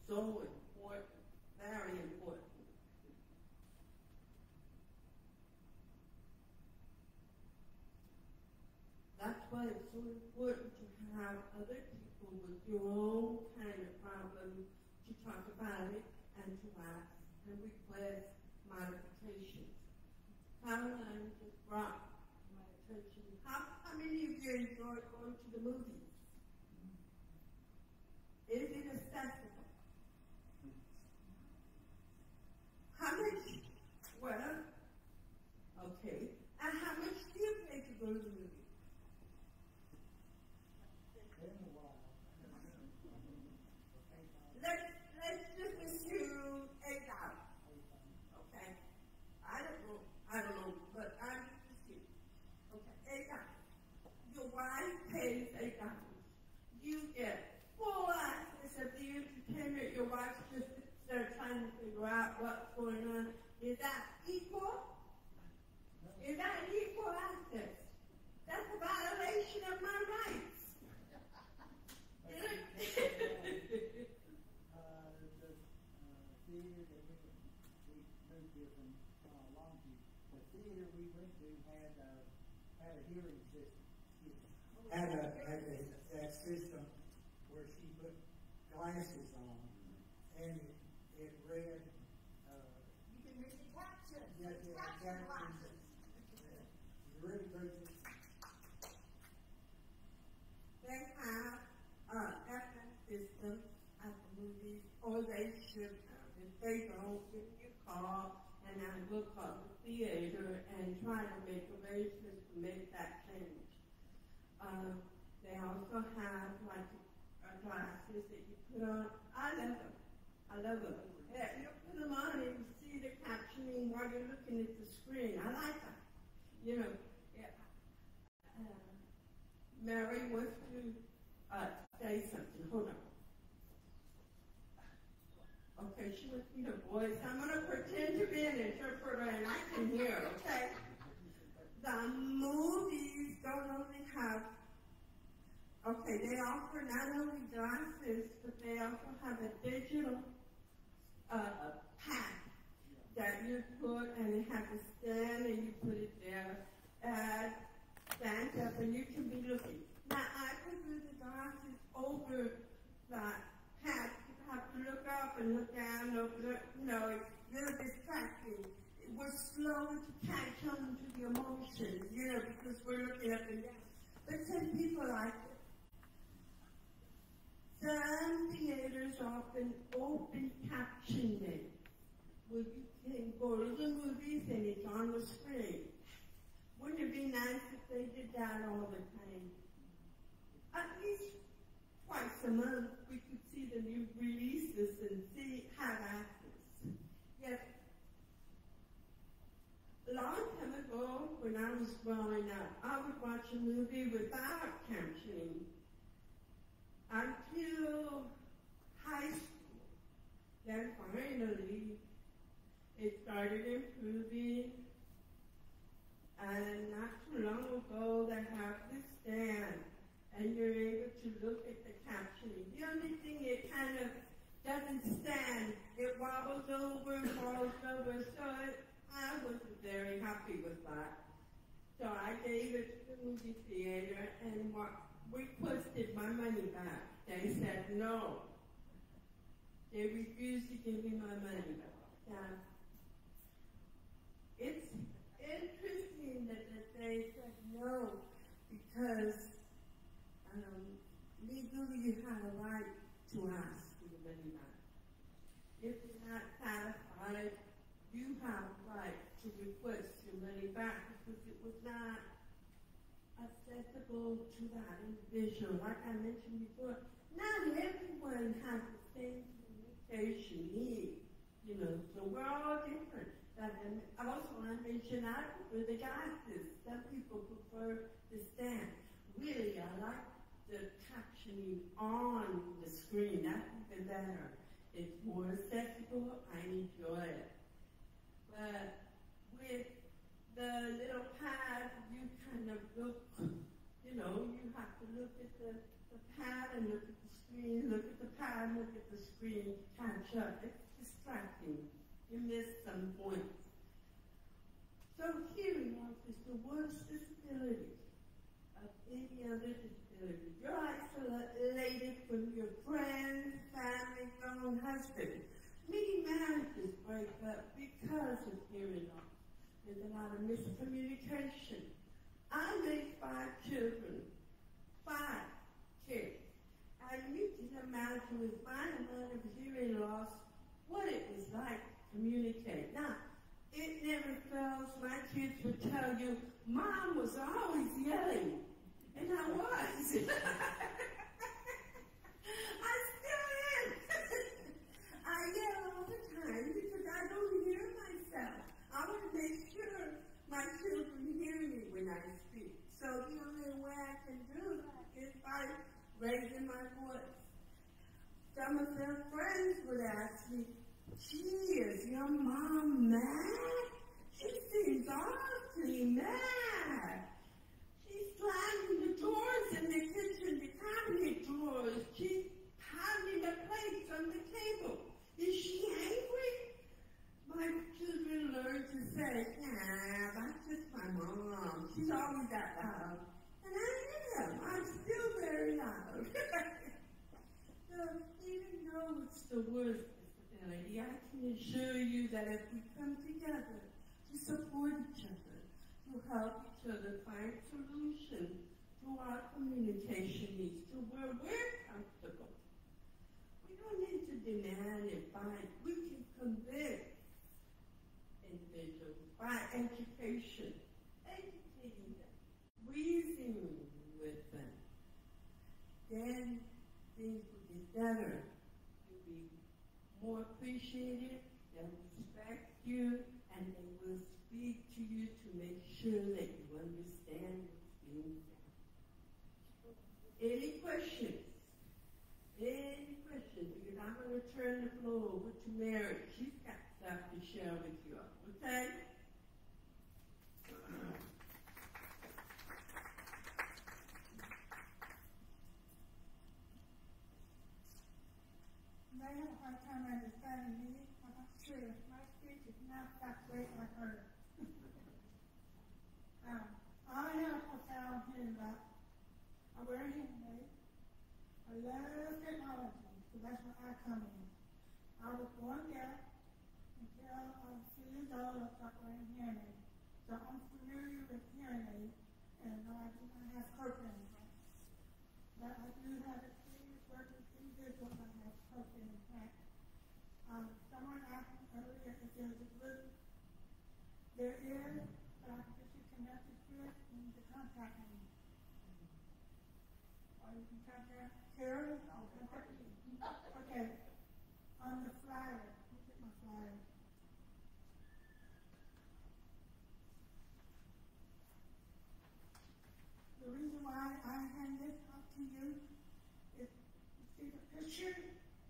so important, very important. That's why it's so important to have other people with your own kind of problem to talk about it and to ask and request modifications. Caroline just brought to my attention, how many of you enjoy going to the movies? Is it accessible? How much? Well, okay. And how much do you pay to go to the movies? Let's just assume $8. Okay. I don't know, but I'm just kidding. Okay, $8. Your wife pays $8. You get full access of the entertainment. Your wife just sits there trying to figure out what's going on. Is that equal? Is that equal access? That's a violation of my rights. The theater that we moved here from Longview, the theater we went to had a hearing system. Had that system where she put glasses on, and it read. You can read the captions. Captions. Really great. They have FM system at the movies, or they should have. If they don't, give me a call, and I will call the theater and try to make arrangements to make that change. They also have like glasses that you put on. I love them. Yeah, you put them on and you see the captioning while you're looking at the screen. I like that. You know, yeah. Mary wants to say something. Hold on. Okay, she wants me to voice. I'm going to pretend to be an interpreter and I can hear, okay? The movies don't only have, okay, they offer not only glasses, but they also have a digital pack that you put, and it has a stand, and you put it there, and stand up, and you can be looking. Now, I put the glasses over that pack. You have to look up and look down, look, you know, it's a little distracting. We're slow to catch on to the emotions, you know, because we're looking up and down. But some people like it. Some theaters often open captioning, where you can go to the movies and it's on the screen. Wouldn't it be nice if they did that all the time? At least twice a month, we could see the new releases and see how that is. Yes. A long time ago, when I was growing up, I would watch a movie without captioning until high school. Then finally, it started improving. And not too long ago, they have this stand, and you're able to look at the captioning. The only thing, it kind of doesn't stand. It wobbles over, falls over, so I wasn't very happy with that. So I gave it to the movie theater and requested my money back. They said no. They refused to give me my money back. It's interesting that they said no, because legally you have a right to ask for your money back. If you're not satisfied, you have a right to request your money back, because it was not accessible to that individual. Like I mentioned before, not everyone has the same communication need, you know, so we're all different. And also, I mentioned with the glasses, some people prefer to stand. Really, I like the captioning on the screen. That's even better. It's more accessible. I enjoy it. But with the little pad, you kind of look, you know, you have to look at the pad and look at the screen, look at the pad, look at the screen, catch up. It's distracting. You miss some points. So hearing loss is the worst disability of any other disability. You're isolated from your friends, family, own husband. Many marriages break up because of hearing loss. There's a lot of miscommunication. I raised 5 children, 5 kids. And you can imagine with my amount of hearing loss, what it was like to communicate. Now, it never fails. My kids would tell you, Mom was always yelling. And I was. I still am. I yell all the time because I don't hear myself. I want to make sure my children hear me when I speak. So the only way I can do that is by raising my voice. Some of their friends would ask me, gee, is your mom mad? She seems awfully mad. She's slamming the doors in the kitchen, the cabinet drawers. She's pounding the plates on the table. Is she angry? My children learn to say, nah, that's just my mom. She's always that loud. And I am. I'm still very loud. So even though it's the worst disability, I can assure you that if we come together to support each other, to help each other find solutions to our communication needs, to where we're comfortable. We don't need to demand and fight. We can convince individuals by education, educating them, reasoning with them. Then things will get better. You'll be more appreciated, they'll respect you, and they will speak to you to make sure that you understand what's being said. Any questions? Any questions? Because I'm going to turn the floor over to Mary. She's got stuff to share with you. Okay? They have a hard time understanding me. I'm not sure. My speech is not that great like hers. I have profound hearing loss. I wear a hearing aid. I love technology, so that's where I come in. I was born deaf until I was 3 years old. I stopped wearing a hearing aid. So I'm familiar with hearing aids, and I do not have cochlear implants. But I do have experience working with individuals that have cochlear implants. Someone asked me earlier if there's a group. There is, but I can get you connected to it and to contact me. Or you can contact Carol. I'll contact you. Okay. On the flyer. Look at my flyer. The reason why I hand this out to you is, you see the picture?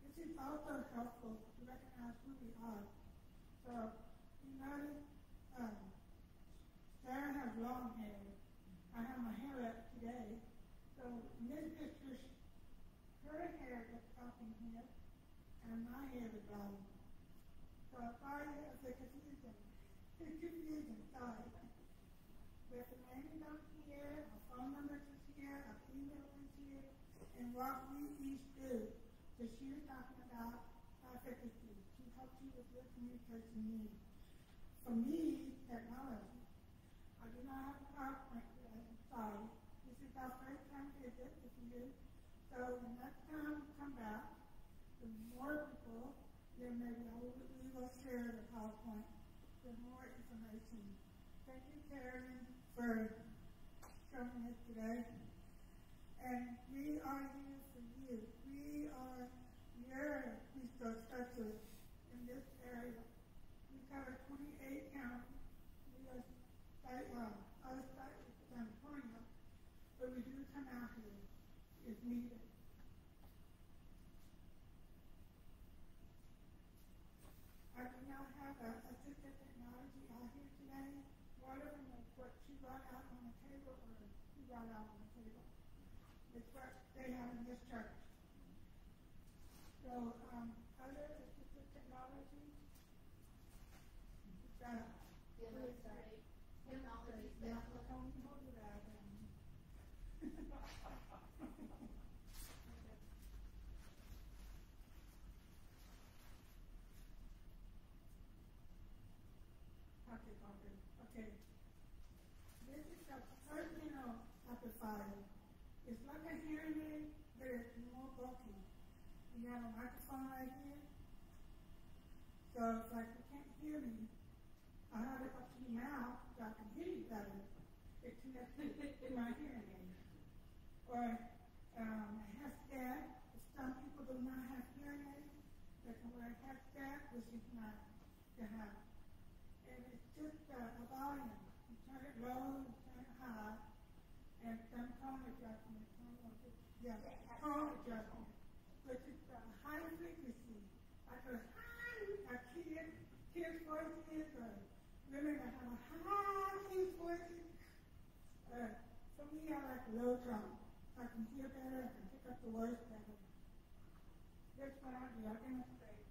This is also helpful to recognize who we are. So, you notice, Sarah has long hair. I have my hair up today. So, in this picture, her hair is up in here, and my hair is long. So, sorry if there's confusion. It's confusing, sorry. There's a name down here, a phone number is here, an email is here, and what we each do. So she was talking about efficacy. She helps you with your communication needs. For me, technology. I do not have a PowerPoint today, I'm sorry. This is our first time visit with you. So the next time we come back, the more people, then maybe we will share the PowerPoint with more information. Thank you, Karen, for showing us today. And we are here for you. We are your resource specialists in this area. We cover 28 counties. We are other sites in California, but we do come out here if needed. I do not have assistive technology out here today. One of them is what she brought out on the table, or he brought out on the table. It's what they have in this church. So, other assistive technology, Demonstrate. Technology yeah, specialist. don't hold it out. Okay. This is a personal amplifier. It's like a hearing aid, but it's more bulky. You have a microphone right here. So it's like you can't hear me. I have it up to your mouth so I can hear you better. It connects to my hearing aid. Or a headset. Some people do not have hearing aids. They can wear a headset, which is not to have. And it's just a volume. You turn it low, you turn it high, and some tone adjustment. Tone adjustment. But it's a high frequency. Like a kid's voices, or women that have a high kid's voices. For me, I like low tone. I can hear better, I can pick up the words better. That's what I do. I demonstrate.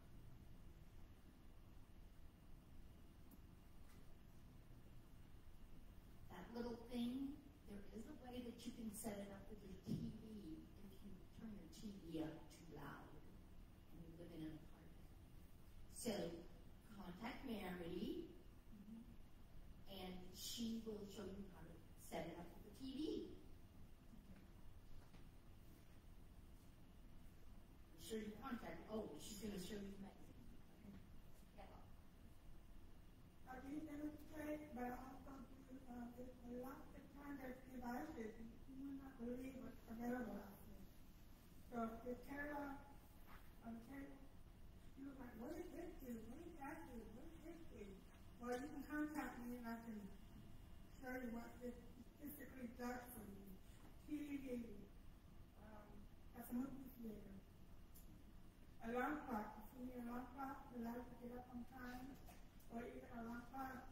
That little thing, there is a way that you can set it up with your TV if you turn your TV up too loud and you live in an apartment. So, contact Mary, and she will show you how to set it up with the TV. Be sure you contact, she's going to show you magazine. Yeah. I do demonstrate, but I also do a lot of times there's devices, and you will not believe what's available out there. So if you turn on the table, you're like, what does this do? What does that do? What does this do? Well, you can contact me and I can show you what this specifically does for you. TV, that's a movie theater. Alarm clock, if you need an alarm clock, it allows you to get up on time, or even an alarm clock,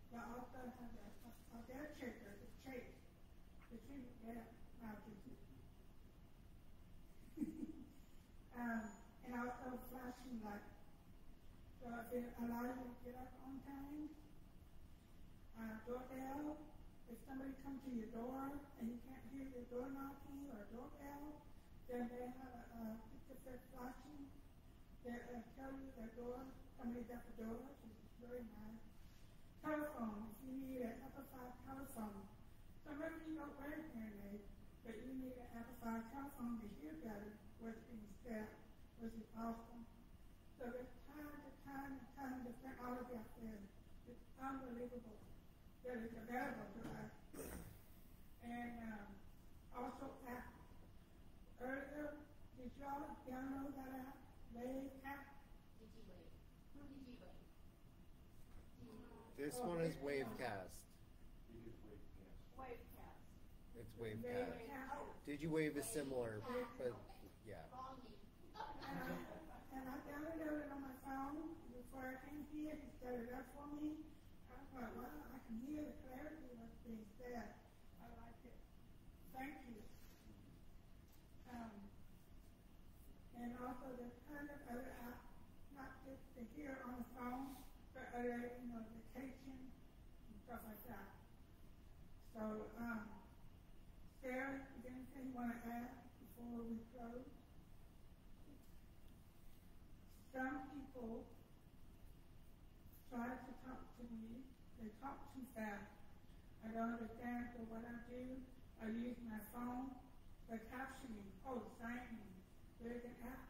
but also has a bed shaker, the shake, that you can get up out to do. And also flashing light. So it allows you to get up on time. Doorbell, if somebody comes to your door and you can't hear your door knocking or doorbell, then they have a picture that's flashing that tell you the door, somebody's at the door, which is very nice. Telephone, if you need an amplified telephone. Some of you don't wear hearing aids, but you need an amplified telephone to hear better what's being said, which is awesome. So there's time technology out there. It's unbelievable that it's available to us. And also app. Earlier, did y'all download that app? Wave app? DigiWave. DigiWave. This one is Wavecast. Wavecast. It's Wavecast. DigiWave is similar, but yeah. And I downloaded it on my phone before I came here. He set it up for me. I thought, wow, I can hear the clarity of what's being said. I like it. Thank you. And also there's kind of other apps, not just to hear on the phone, but other, notification and stuff like that. So, Sarah, is there anything you want to add before we close? Some people try to talk to me. They talk too fast. I don't understand, so what I do, I use my phone for captioning, signing. There's an app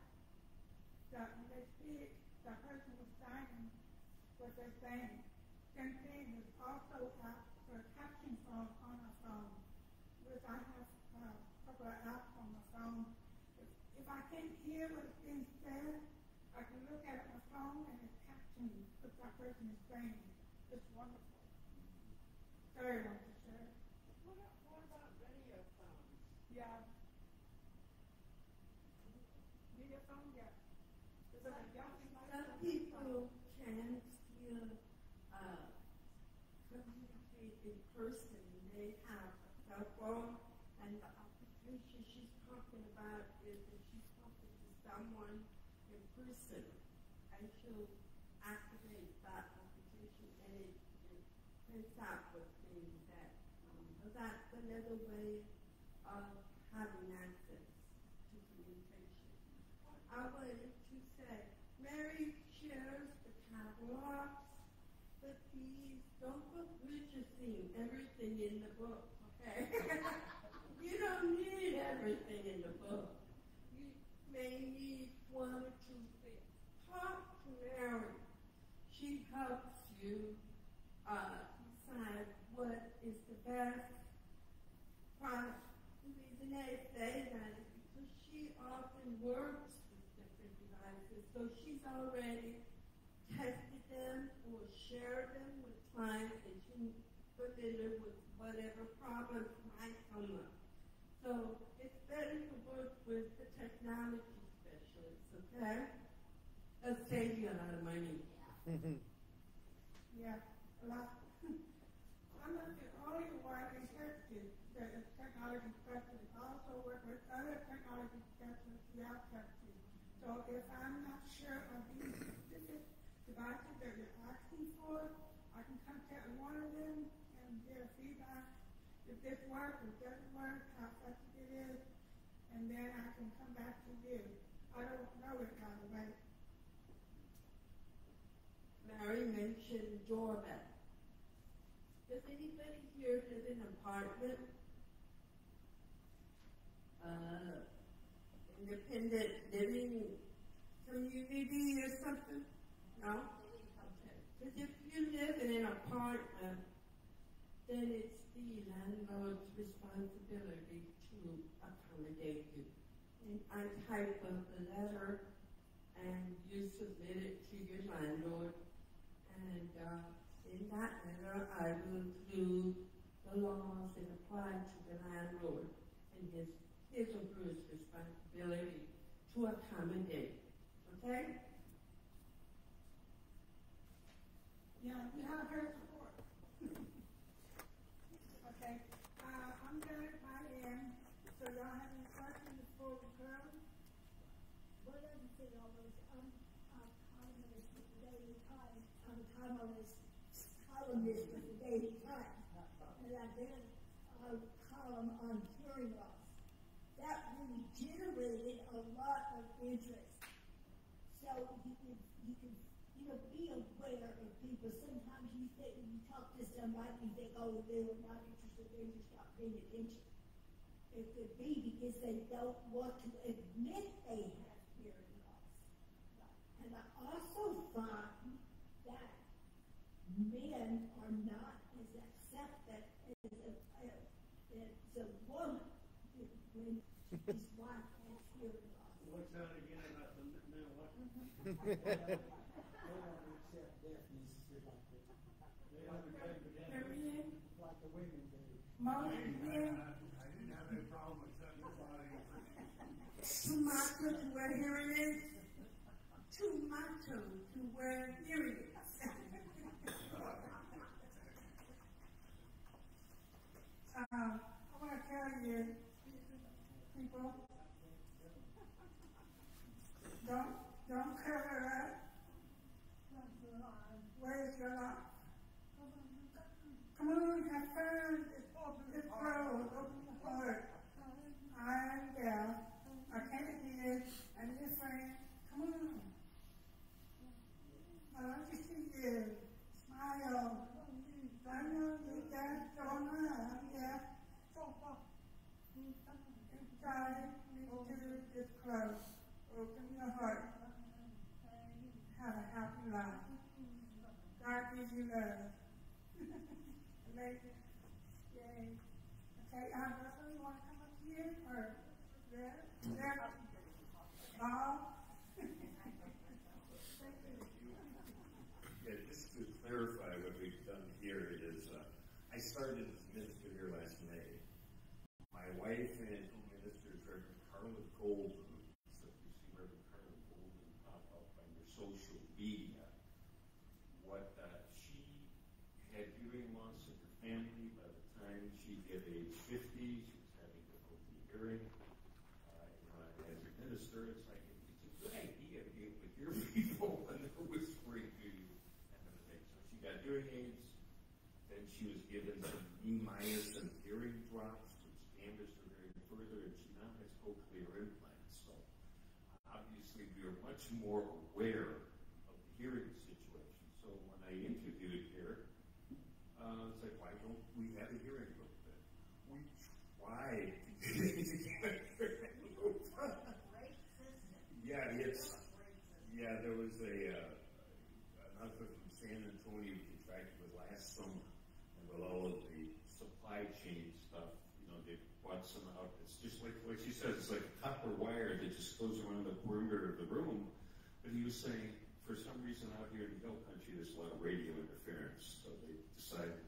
that when they speak, the person was signing what they're saying. Same thing, there's also an app for caption phone on our phone. because I have a couple of apps on my phone. If I can't hear what's being said, I can look at my phone and it captions what that person is saying. It's wonderful. Very wonderful, sir. What about radio phones? Yeah. Video phone, yeah. Because I don't Some people can still communicate in person. They have a cell phone, and the application she's talking about is that she's talking to someone in person, and she'll activate that application, and it prints out what things that. But that's another way of having access to communication. I wanted to say, Mary shares the catalogs, but please don't put purchasing everything in the book, okay? You don't need everything in the book. You may need one or two things. Talk to Mary. She helps you decide what is the best product. The reason I say that is because she often works with different devices, so she's already tested them or shared them with clients and she's familiar with whatever problems might come up. So it's better to work with the technology specialist, okay? It'll save you a lot of money. Yeah, a lot. I'm not the only one interested that is technology specialist. I also work with other technology specialists throughout Texas. So if I'm not sure of these specific devices that you're asking for, I can contact one of them and get a feedback. If this works, if it doesn't work, how effective it is, and then I can come back to you. I don't know it by the way. Mary mentioned doorbell. Does anybody here live in an apartment? Independent living community or something? No? Okay. Because if you live in an apartment, then it's the landlord's responsibility to accommodate you. And I type up a letter and you submit it to your landlord. And in that letter, I will include the laws that apply to the landlord and his or her responsibility to accommodate. Okay? Yeah, we have her support. Okay, I'm done at my end. So y'all have any questions before we go? One other thing almost, I'm columnist with the Daily Times. I'm a columnist with the Daily Times. And I did a column on hearing loss. That really generated a lot of interest. So you can be aware of people. Sometimes you think when you talk to somebody, you think, oh, they're not interested, they're just not paying attention. It could be because they don't want to admit they have hearing loss. And I also find that men are not as accepted as a woman when his wife has hearing loss. What's that again about the men what? They don't accept deafness like that. They don't accept the deaf. Like the women do. Most I men, didn't have any problem with that. Tomato to wear hearing aids. Tomato to wear hearing aids. I want to tell you, people, don't cover up. Where's your life? Come on, have fun. It's closed. Open the heart. I'm deaf. I can't hear. I'm just saying, come on. I like to see you. Smile. I know you guys don't know. I'm deaf. Inside, these two just close. Open your heart. Have a happy life. God gives you love. Amazing. Yay. Okay, Russell, you want to come up here or there? There. Oh. Yeah, just to clarify what we've done here is, I started as minister here last May. My wife and co-minister is Reverend Carla Golden. So if you see Reverend Carla Golden pop up on your social media, she had hearing loss in her family. By the time she hit age 50, she was having difficulty hearing. As a minister, it's like, it's a good idea to be able to hear people when they're whispering to you. So she got hearing aids. Then she was given some niacin hearing drops, which damaged her very further, and she now has cochlear implants. So obviously, we are much more aware of the hearing situation. So when I interviewed her, it's like, why don't we have a hearing loop then? We tried to get it together. There was an outfit from San Antonio we contracted with last summer, and with all of the supply chain stuff, they bought some out. It's just like she says, it's like a copper wire that just goes around the perimeter of the room. But he was saying, for some reason out here in the hill country, there's a lot of radio interference, so they decided,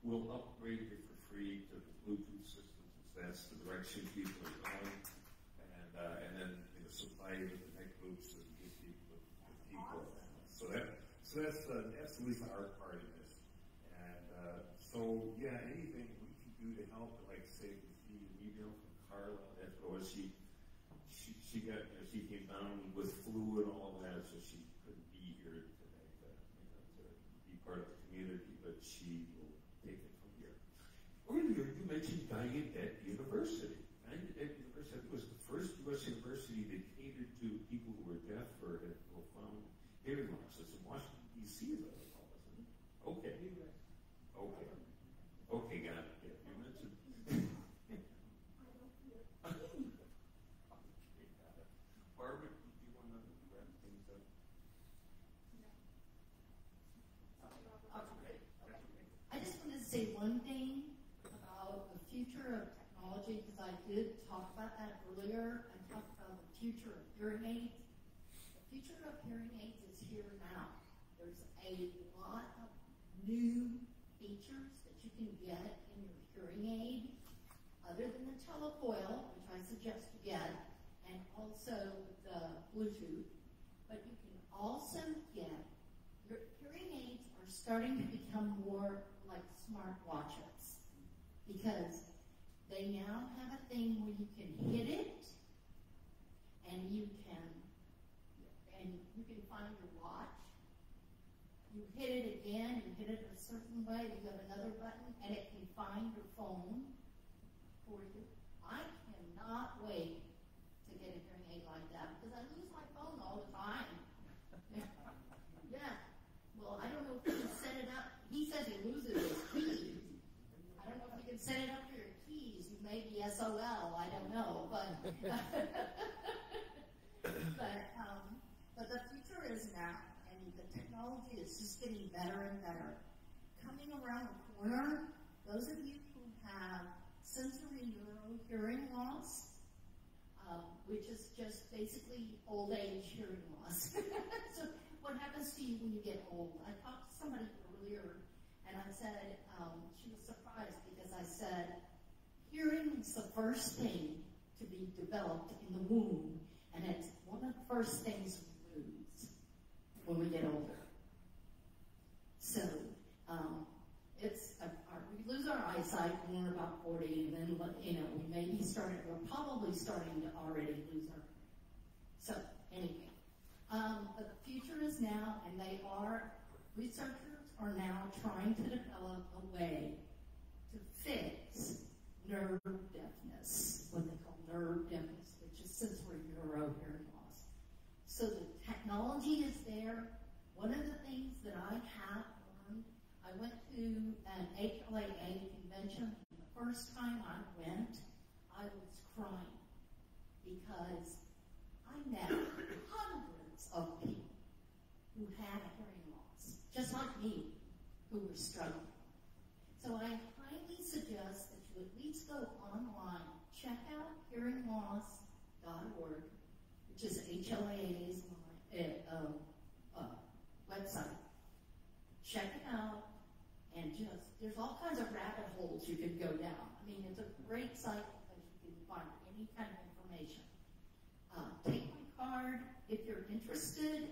we'll upgrade it for free to the Bluetooth systems. That's the direction people are going, and then supply you with the neck loops and give people the people. So that's at least our part of this. And anything we can do to help, like say, we see an email from Carla. That's what she got. She came down with flu and all that, so she couldn't be here today to be part of the community. But she will take it from here. Earlier, you mentioned Gallaudet University. Gallaudet University was the first U.S. university that catered to people who were deaf or had profound hearing loss. It's in Washington, D.C., though, wasn't it? Okay. Okay, got it. Yeah, you mentioned. Okay, got it. Barbara, do you want to wrap things up? Okay. I just want to say one thing about the future of technology, because I did talk about that earlier. I talked about the future of hearing aids. The future of hearing aids is here now. There's a lot of new features that you can get in your hearing aid, other than the telecoil, which I suggest you get, and also the Bluetooth. But you can also get, your hearing aids are starting to become more like smart watches, because they now have a thing where you can hit it, and you can find your watch. You hit it again, you hit it a certain way, you have another button, and it can find your phone for you. I cannot wait to get a hearing aid like that, because I lose my phone all the time. Yeah. Well, I don't know if you can set it up. He says he loses his keys. I don't know if you can set it up for your keys. You may be SOL, I don't know, but but the future is now, and the technology is just getting better and better. Coming around the corner, those of you who have sensory neural hearing loss, which is just basically old age hearing loss. So what happens to you when you get old? I talked to somebody earlier, and I said, she was surprised because I said, hearing is the first thing to be developed in the womb, and it's one of the first things we lose when we get older. So, we lose our eyesight when we're about 40, and then, we're probably starting to already lose our. So, anyway, but the future is now, and researchers are now trying to develop a way to fix nerve deafness, what they call nerve deafness, which is sensory neuro hearing loss. So the technology is there. One of the things that I have learned, I went to an HLAA convention. The first time I went, I was crying because I met hundreds of people who had hearing loss, just like me, who were struggling. So I highly suggest that you at least go also online. Check out hearingloss.org, which is HLAA's website. Check it out, and there's all kinds of rabbit holes you can go down. I mean, it's a great site because you can find any kind of information. Take my card if you're interested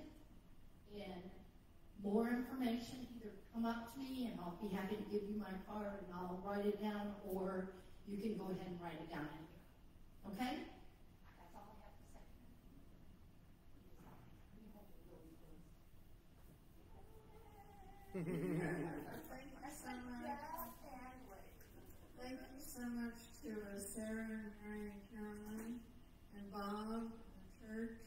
in more information. Either come up to me and I'll be happy to give you my card and I'll write it down, or you can go ahead and write it down in here. Okay? That's all I have to say. Thank you so much to Sarah and Mary and Carolyn and Bob and the church.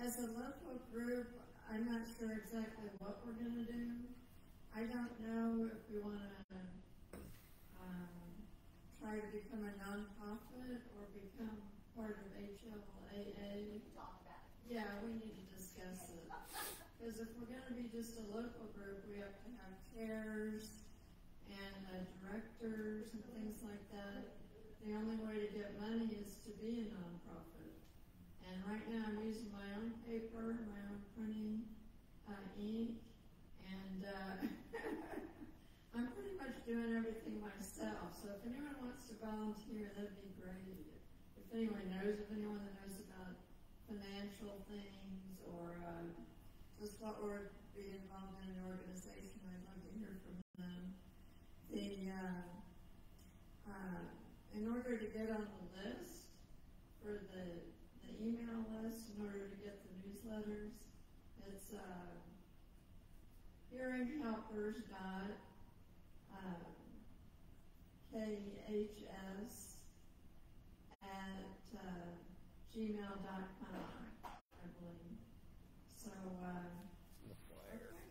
As a local group, I'm not sure exactly what we're going to do. I don't know if we want to try to become a nonprofit or become part of HLAA. Talk about it. Yeah, we need to discuss it. Because if we're going to be just a local group, we have to have chairs and directors and things like that. The only way to get money is to be a nonprofit. And right now I'm using my own paper, my own printing ink, and I'm pretty much doing everything myself. So if anyone wants to volunteer, that'd be great. If anyone knows of anyone that knows about financial things or just what we're being involved in an organization, I'd love to hear from them. In order to get on the list for the email list, in order to get the newsletters, it's KHS@gmail.com, I believe. So I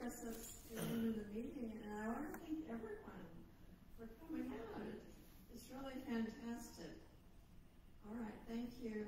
guess that's the end of the meeting, and I want to thank everyone for coming out. It's really fantastic. All right, thank you.